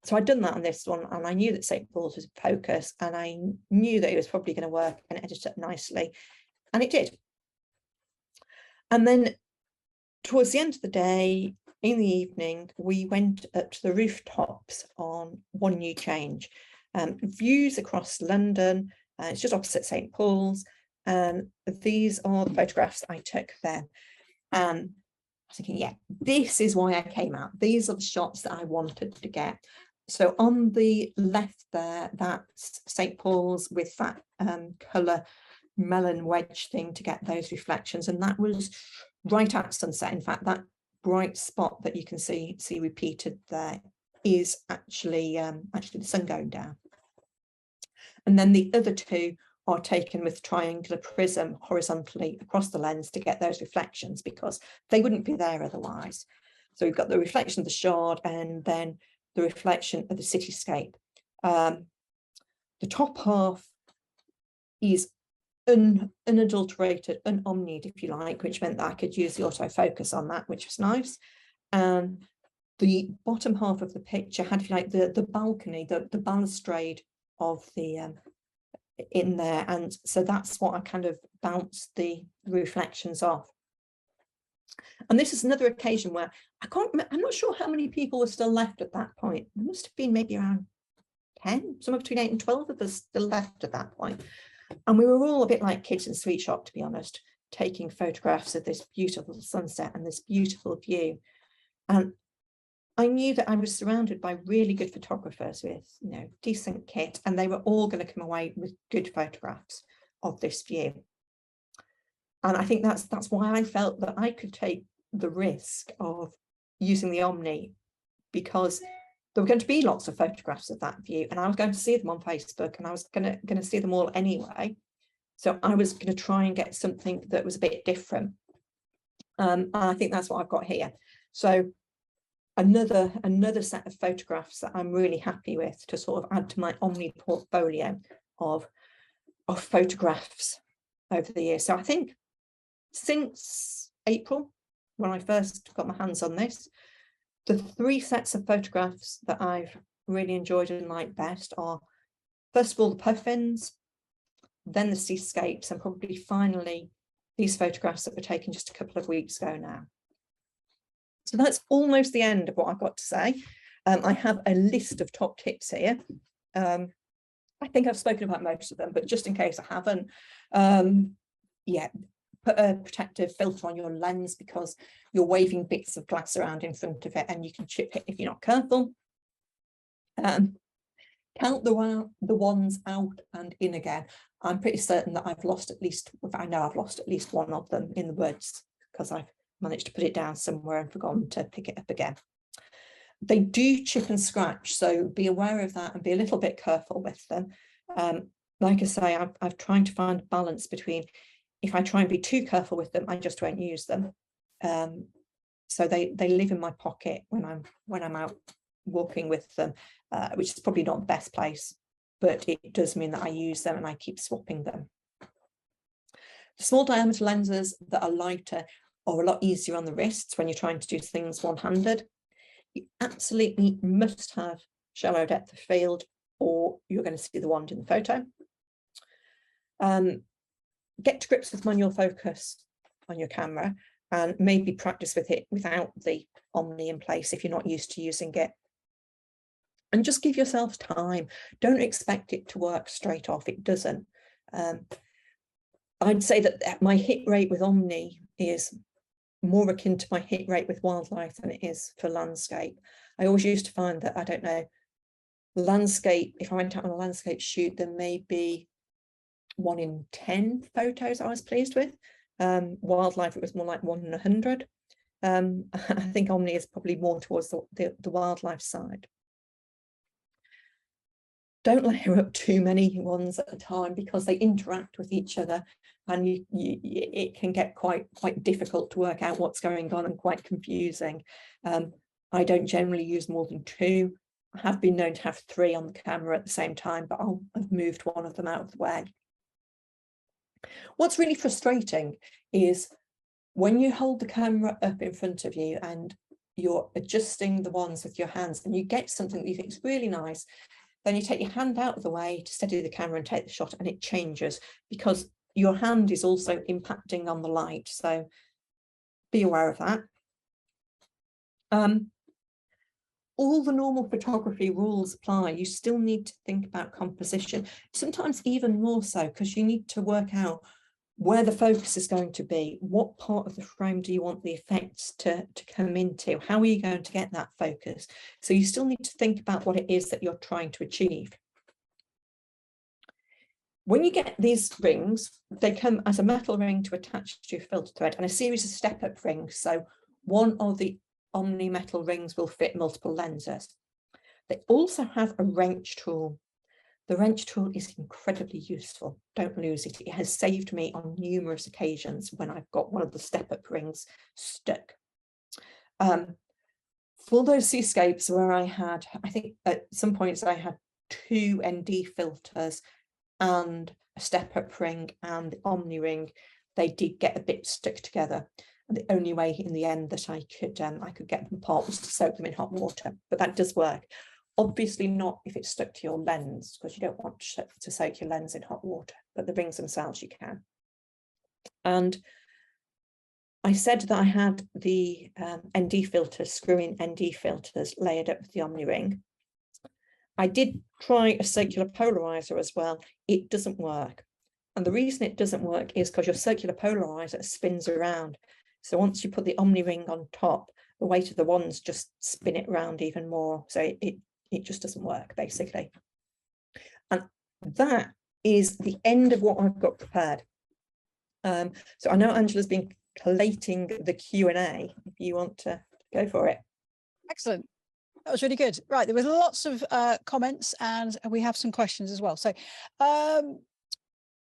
So I'd done that on this one, and I knew that St. Paul's was in focus, and I knew that it was probably going to work and edit it nicely, and it did. And then towards the end of the day, in the evening, we went up to the rooftops on One New Change. Views across London, it's just opposite St. Paul's, and these are the photographs I took then. And I was thinking, yeah, this is why I came out. These are the shots that I wanted to get. So on the left there, that's St. Paul's with that colour melon wedge thing to get those reflections, and that was right at sunset. In fact, that bright spot that you can see repeated there is actually the sun going down. And then the other two are taken with triangular prism horizontally across the lens to get those reflections, because they wouldn't be there otherwise. So we've got the reflection of the shard and then the reflection of the cityscape. The top half is unadulterated, unomnied, if you like, which meant that I could use the autofocus on that, which was nice. And the bottom half of the picture had, if you like, the balcony, the balustrade of the in there, and so that's what I kind of bounced the reflections off. And this is another occasion where I'm not sure how many people were still left at that point. There must have been maybe around 10, somewhere between 8 and 12 of us still left at that point. And we were all a bit like kids in sweet shop, to be honest, taking photographs of this beautiful sunset and this beautiful view. And I knew that I was surrounded by really good photographers with, decent kit, and they were all going to come away with good photographs of this view. And I think that's why I felt that I could take the risk of using the Omni, because there were going to be lots of photographs of that view, and I was going to see them on Facebook, and I was going to see them all anyway. So I was going to try and get something that was a bit different. And I think that's what I've got here. So another set of photographs that I'm really happy with to sort of add to my Omni portfolio of photographs over the years. So I think since April, when I first got my hands on this, the 3 sets of photographs that I've really enjoyed and liked best are, first of all, the puffins, then the seascapes, and probably finally these photographs that were taken just a couple of weeks ago now. So that's almost the end of what I've got to say. I have a list of top tips here. I think I've spoken about most of them, but just in case I haven't, yeah, put a protective filter on your lens, because you're waving bits of glass around in front of it and you can chip it if you're not careful. Count the ones out and in again. I'm pretty certain that I've lost at least, I know I've lost at least one of them in the woods, because I've managed to put it down somewhere and forgotten to pick it up again. They do chip and scratch, so be aware of that and be a little bit careful with them. Like I say, I'm trying to find a balance between, if I try and be too careful with them, I just won't use them. So they live in my pocket when I'm out walking with them, which is probably not the best place, but it does mean that I use them and I keep swapping them. The small diameter lenses that are lighter are a lot easier on the wrists when you're trying to do things one-handed. You absolutely must have shallow depth of field, or you're going to see the wand in the photo. Get to grips with manual focus on your camera, and maybe practice with it without the Omni in place if you're not used to using it. And just give yourself time. Don't expect it to work straight off. It doesn't. I'd say that my hit rate with Omni is more akin to my hit rate with wildlife than it is for landscape. I always used to find that, I don't know, landscape, if I went out on a landscape shoot, there may be 1 in 10 photos I was pleased with. Wildlife, it was more like 1 in 100. I think Omni is probably more towards the wildlife side. Don't layer up too many ones at a time, because they interact with each other, and it can get quite difficult to work out what's going on and quite confusing. I don't generally use more than 2. I have been known to have 3 on the camera at the same time, but I've moved one of them out of the way. What's really frustrating is when you hold the camera up in front of you and you're adjusting the ones with your hands and you get something that you think is really nice, then you take your hand out of the way to steady the camera and take the shot, and it changes because your hand is also impacting on the light. So be aware of that. All the normal photography rules apply. You still need to think about composition, sometimes even more so, because you need to work out where the focus is going to be, what part of the frame do you want the effects to come into, how are you going to get that focus? So you still need to think about what it is that you're trying to achieve. When you get these rings, they come as a metal ring to attach to your filter thread and a series of step-up rings. So one of the Omni metal rings will fit multiple lenses. They also have a wrench tool. The wrench tool is incredibly useful. Don't lose it. It has saved me on numerous occasions when I've got one of the step-up rings stuck. For those seascapes where I had, I think at some points I had 2 ND filters and a step-up ring and the Omni ring, they did get a bit stuck together. And the only way in the end that I could get them apart was to soak them in hot water, but that does work. Obviously not if it's stuck to your lens, because you don't want to soak your lens in hot water, but the rings themselves you can. And I said that I had the ND filters, screw-in ND filters layered up with the Omni ring. I did try a circular polarizer as well. It doesn't work. And the reason it doesn't work is because your circular polarizer spins around. So once you put the Omni ring on top, the weight of the wands just spin it around even more. So it just doesn't work, basically. And that is the end of what I've got prepared. So I know Angela's been collating the Q&A, if you want to go for it. Excellent. That was really good. Right, there was lots of comments and we have some questions as well. So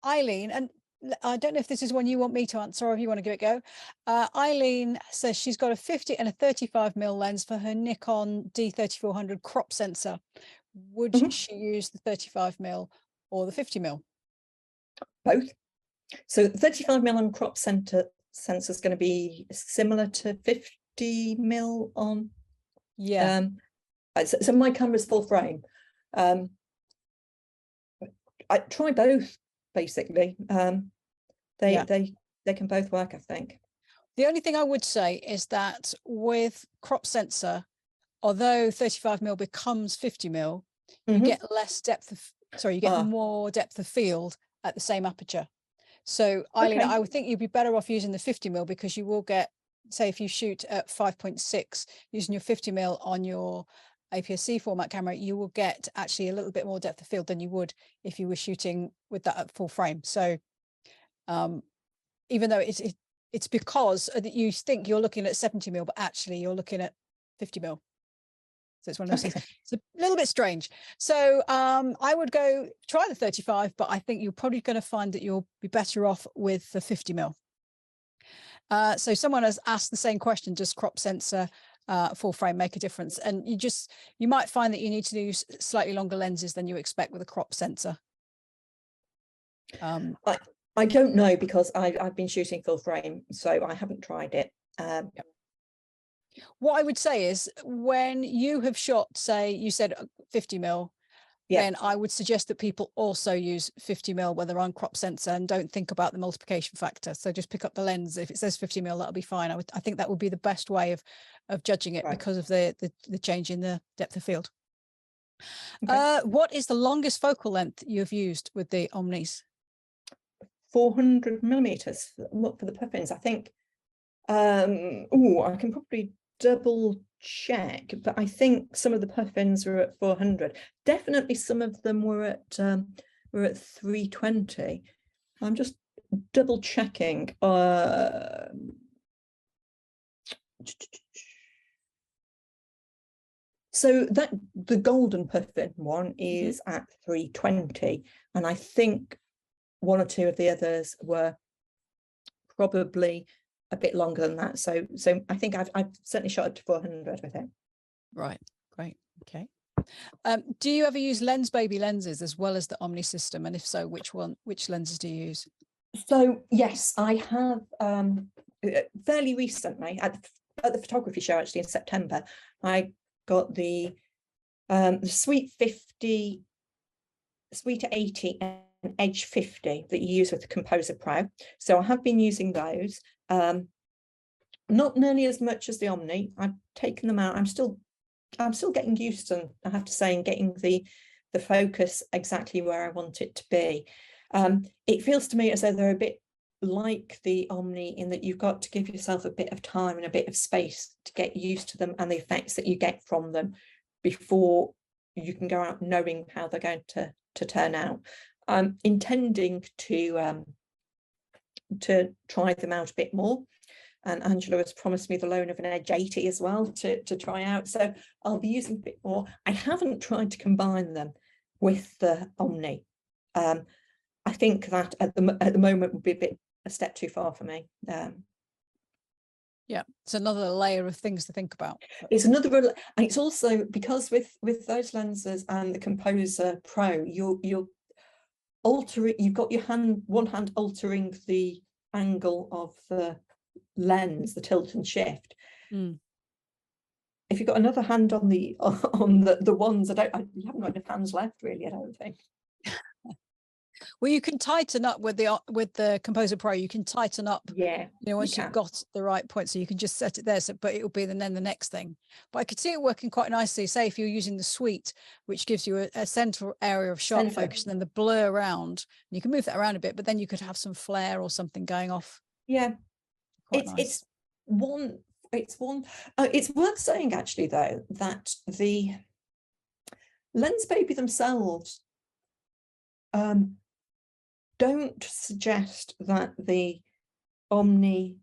Eileen, and I don't know if this is one you want me to answer or if you want to give it a go. Eileen says she's got a 50 and a 35mm lens for her Nikon D3400 crop sensor. Would she use the 35mm or the 50mm? Both. So 35mm on crop sensor is going to be similar to 50mm on. Yeah. So my camera's full frame. I try both. Basically, they can both work, I think. The only thing I would say is that with crop sensor, although 35mm becomes 50mm, you get less depth of, you get more depth of field at the same aperture. So Eileen, I would think you'd be better off using the 50mm because you will get, say if you shoot at 5.6 using your 50mm on your APS-C format camera, you will get actually a little bit more depth of field than you would if you were shooting with that at full frame. So even though it's because you think you're looking at 70mm, but actually you're looking at 50mm. So it's one of those things. It's a little bit strange. So I would go try the 35, but I think you're probably going to find that you'll be better off with the 50mm. So someone has asked the same question, does crop sensor full frame make a difference? And you might find that you need to use slightly longer lenses than you expect with a crop sensor. I don't know because I've been shooting full frame, so I haven't tried it. What I would say is when you have shot, say you said 50mm, then I would suggest that people also use 50mm when they're on crop sensor and don't think about the multiplication factor. So just pick up the lens. If it says 50mm, that'll be fine. I think that would be the best way of judging it because of the change in the depth of field. What is the longest focal length you've used with the Omnis? 400mm for the puffins, I think. I can probably double check, but I think some of the puffins were at 400. Definitely some of them were at 320. I'm just double checking. So that the golden puffin one is at 320, and I think one or two of the others were probably a bit longer than that. So I think I've certainly shot it to 400 with it. Right. Great. Okay. Do you ever use Lensbaby lenses as well as the Omni system? And if so, which lenses do you use? So yes, I have fairly recently at the photography show, actually in September, I got the Sweet 50, Sweet 80 and Edge 50 that you use with the Composer Pro. So I have been using those. Not nearly as much as the Omni. I've taken them out. I'm still getting used to them, I have to say, and getting the focus exactly where I want it to be. It feels to me as though they're a bit like the Omni in that you've got to give yourself a bit of time and a bit of space to get used to them and the effects that you get from them before you can go out knowing how they're going to turn out. I'm intending to try them out a bit more. And Angela has promised me the loan of an Edge 80 as well to try out. So I'll be using a bit more. I haven't tried to combine them with the Omni. I think that at the moment would be a step too far for me. Yeah, it's another layer of things to think about. It's another, and it's also because with those lenses and the Composer Pro, you're altering. You've got your one hand altering the angle of the lens, the tilt and shift. If you've got another hand on the ones, you haven't got enough hands left, really, I don't think. Well, you can tighten up with the Composer Pro. You can tighten up, yeah, once you've got the right point, so you can just set it there. So, but it will be then the next thing. But I could see it working quite nicely. Say if you're using the suite, which gives you a central area of sharp focus, and then the blur around, and you can move that around a bit. But then you could have some flare or something going off. Yeah, nice. It's worth saying actually though that the Lensbaby themselves don't suggest that the Omni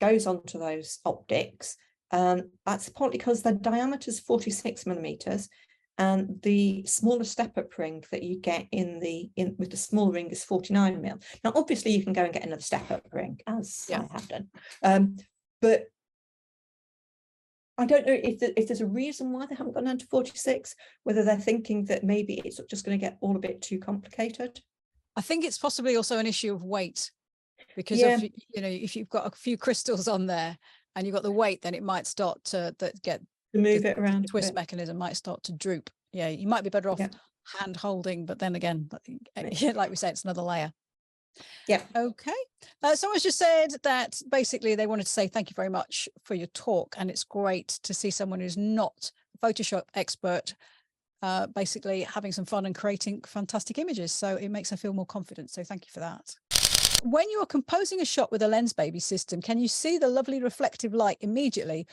goes onto those optics. That's partly because their diameter is 46 millimeters, and the smaller step-up ring that you get with the small ring is 49 mil. Now, obviously, you can go and get another step-up ring, as I have done, but I don't know if there's a reason why they haven't gone down to 46. Whether they're thinking that maybe it's just going to get all a bit too complicated. I think it's possibly also an issue of weight, because if you've got a few crystals on there and you've got the weight, then it might start to move it around. The twist mechanism might start to droop. Yeah, you might be better off hand holding, but then again, like we said, it's another layer. Yeah. Okay. Someone just said that basically they wanted to say thank you very much for your talk, and it's great to see someone who's not a Photoshop expert basically having some fun and creating fantastic images. So it makes her feel more confident. So thank you for that. When you're composing a shot with a Lensbaby system, can you see the lovely reflective light immediately,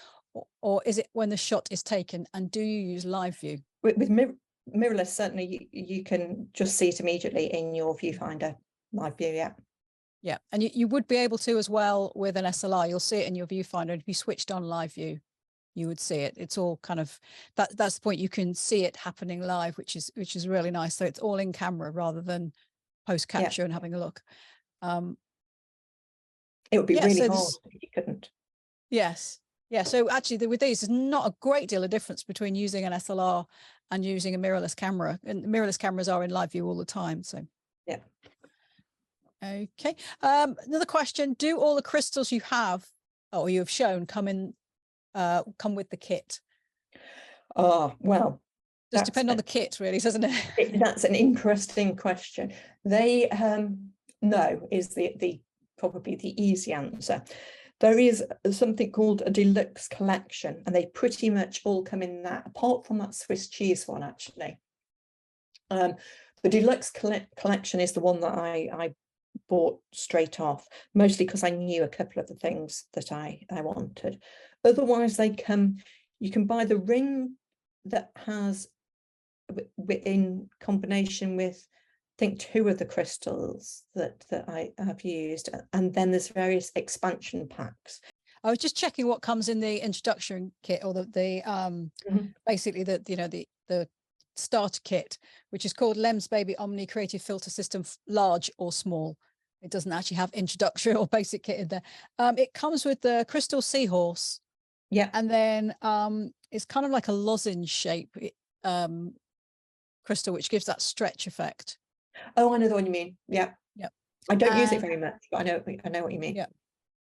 or is it when the shot is taken? And do you use live view? With mirrorless, certainly you can just see it immediately in your viewfinder, live view. Yeah, and you would be able to as well with an SLR. You'll see it in your viewfinder. If you switched on live view, you would see it. It's all kind of that's the point. You can see it happening live, which is really nice. So it's all in camera rather than post capture and having a look. It would be really hard if you couldn't. Yes. Yeah. So actually with these, there's not a great deal of difference between using an SLR and using a mirrorless camera. And mirrorless cameras are in live view all the time. So yeah. Okay. Another question: do all the crystals you have or you have shown come with the kit? Oh, well, just depend on the kit, really, doesn't it? That's an interesting question. They no is the probably the easy answer. There is something called a deluxe collection, and they pretty much all come in that, apart from that Swiss cheese one, actually. The deluxe collection is the one that I bought straight off, mostly because I knew a couple of the things that I wanted. Otherwise, you can buy the ring that has, in combination with, I think, 2 of the crystals that I have used, and then there's various expansion packs. I was just checking what comes in the introduction kit, or basically the starter kit, which is called Lensbaby Omni Creative Filter System, large or small. It doesn't actually have introductory or basic kit in there. It comes with the crystal seahorse, Yeah. And then it's kind of like a lozenge shape crystal, which gives that stretch effect. Oh, I know the one you mean. Yeah. Yep. I don't use it very much, but I know what you mean. Yeah.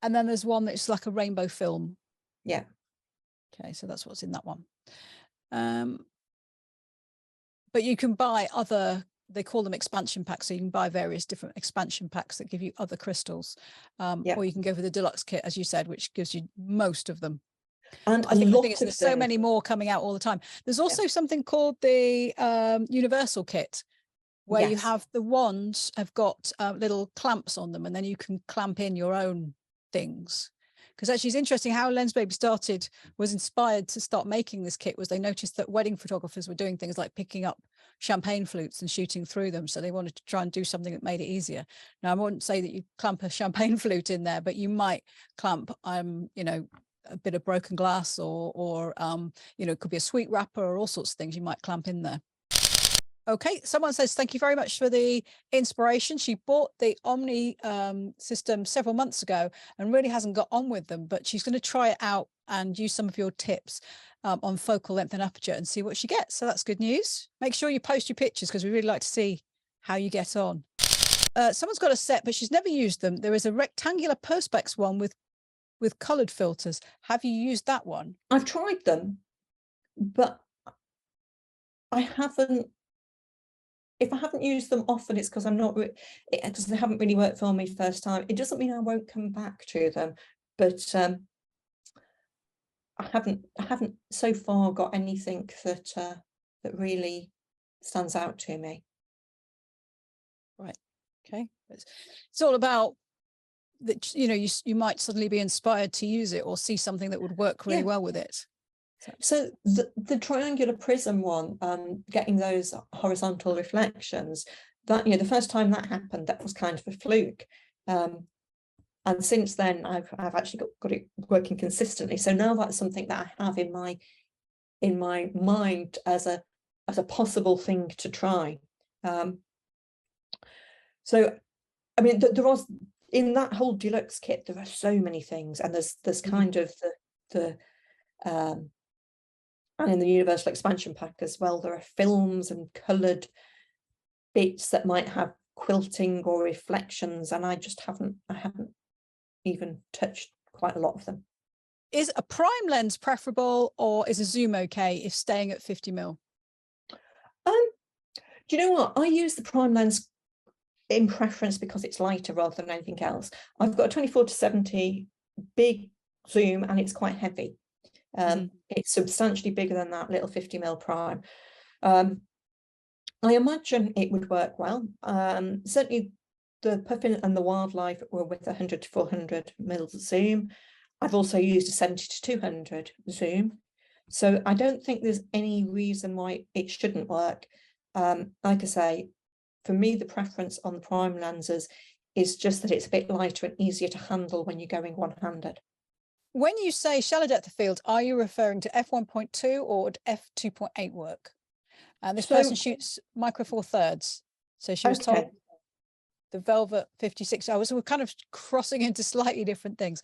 And then there's one that's like a rainbow film. Yeah. Okay, so that's what's in that one. But you can buy other, they call them expansion packs, so you can buy various different expansion packs that give you other crystals. Or you can go for the deluxe kit, as you said, which gives you most of them. And I think the thing is of there's so them. many more coming out all the time. There's also something called the universal kit, where you have the wands have got little clamps on them, and then you can clamp in your own things. Because actually it's interesting how Lensbaby was inspired to start making this kit was they noticed that wedding photographers were doing things like picking up champagne flutes and shooting through them. So they wanted to try and do something that made it easier. Now, I wouldn't say that you clamp a champagne flute in there, but you might clamp, you know, a bit of broken glass or you know, it could be a sweet wrapper or all sorts of things you might clamp in there. Okay, someone says, thank you very much for the inspiration. She bought the Omni system several months ago and really hasn't got on with them, but she's going to try it out and use some of your tips on focal length and aperture and see what she gets. So that's good news. Make sure you post your pictures because we really like to see how you get on. Someone's got a set, but she's never used them. There is a rectangular Perspex one with coloured filters. Have you used that one? I've tried them, but I haven't. If I haven't used them often, it's because I'm not, because they haven't really worked for me first time. It doesn't mean I won't come back to them, but I haven't so far got anything that that really stands out to me. Right. Okay. It's all about that. You know, you might suddenly be inspired to use it or see something that would work really well with it. So the triangular prism one, getting those horizontal reflections, that, you know, the first time that happened, that was kind of a fluke. And since then I've actually got it working consistently. So now that's something that I have in my mind as a possible thing to try. So I mean, there was, in that whole deluxe kit, there are so many things, and there's kind of the and in the universal expansion pack as well, there are films and coloured bits that might have quilting or reflections, and I haven't even touched quite a lot of them. Is a prime lens preferable, or is a zoom okay if staying at 50mm? Do you know what? I use the prime lens in preference because it's lighter rather than anything else. I've got a 24-70 big zoom, and it's quite heavy. It's substantially bigger than that little 50mm prime. I imagine it would work well. Certainly the puffin and the wildlife were with 100 to 400mm zoom. I've also used a 70 to 200 zoom. So I don't think there's any reason why it shouldn't work. Like I say, for me, the preference on the prime lenses is just that it's a bit lighter and easier to handle when you're going one-handed. When you say shallow depth of field, are you referring to f1.2 or would f2.8 work? And this person shoots micro four thirds. So she was told the Velvet 56. We're kind of crossing into slightly different things.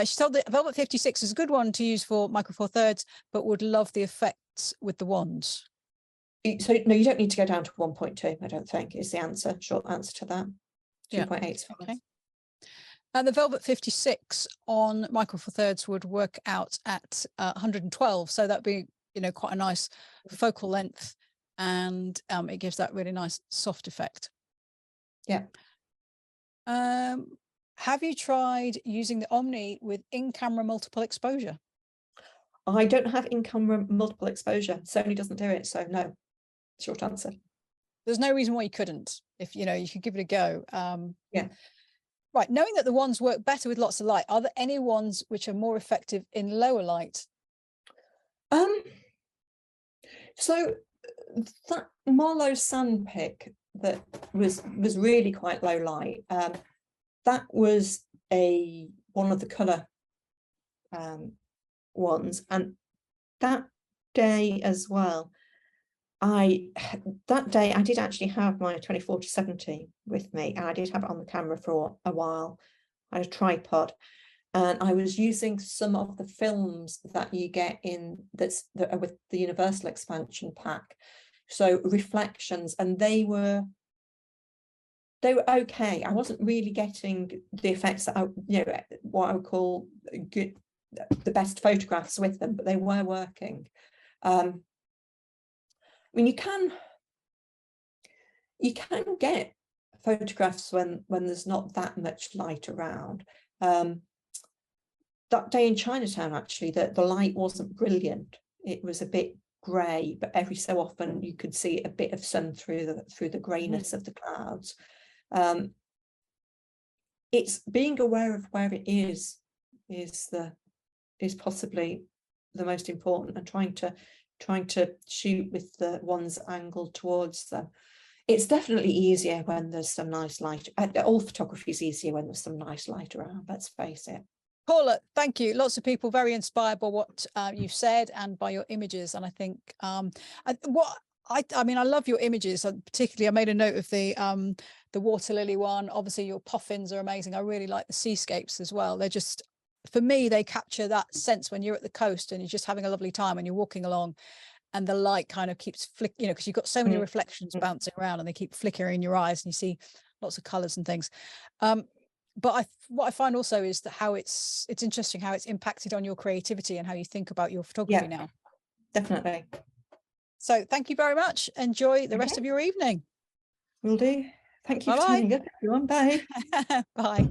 She told the Velvet 56 is a good one to use for micro four thirds, but would love the effects with the wands. So no, you don't need to go down to 1.2, I don't think, is the answer, short answer to that. 2.8 is fine. Okay. And the Velvet 56 on micro four thirds would work out at 112. So that'd be, you know, quite a nice focal length, and it gives that really nice soft effect. Yeah. Have you tried using the Omni with in-camera multiple exposure? I don't have in-camera multiple exposure. Sony doesn't do it, so no. Short answer. There's no reason why you couldn't. If you know, you could give it a go. Yeah. Right. Knowing that the wands work better with lots of light, are there any wands which are more effective in lower light? So that Marlowe sandpick that was really quite low light. That was one of the colour ones, and that day as well, that day I did actually have my 24-70 with me, and I did have it on the camera for a while. I had a tripod, And I was using some of the films that you get in that are with the Universal expansion pack, so reflections, and they were okay. I wasn't really getting the effects that what I would call good, the best photographs with them, but they were working. I mean, you can get photographs when there's not that much light around. That day in Chinatown, actually, the light wasn't brilliant. It was a bit grey, but every so often you could see a bit of sun through the greyness of the clouds. It's being aware of where it is possibly the most important, and trying to shoot with the ones angled towards them. It's definitely easier when there's some nice light. All photography is easier when there's some nice light around, let's face it. Paula, thank you. Lots of people very inspired by what you've said and by your images. And I think I mean, I love your images. Particularly, I made a note of the water lily one. Obviously, your puffins are amazing. I really like the seascapes as well. They're just, for me, they capture that sense when you're at the coast and you're just having a lovely time and you're walking along, and the light kind of keeps flickering, because you've got so many reflections bouncing around and they keep flickering in your eyes, and you see lots of colors and things. But what I find also is that how it's interesting how it's impacted on your creativity and how you think about your photography now. Definitely. So thank you very much. Enjoy the rest of your evening. Will do. Thank you Bye-bye. for turning up, everyone. Bye. Bye.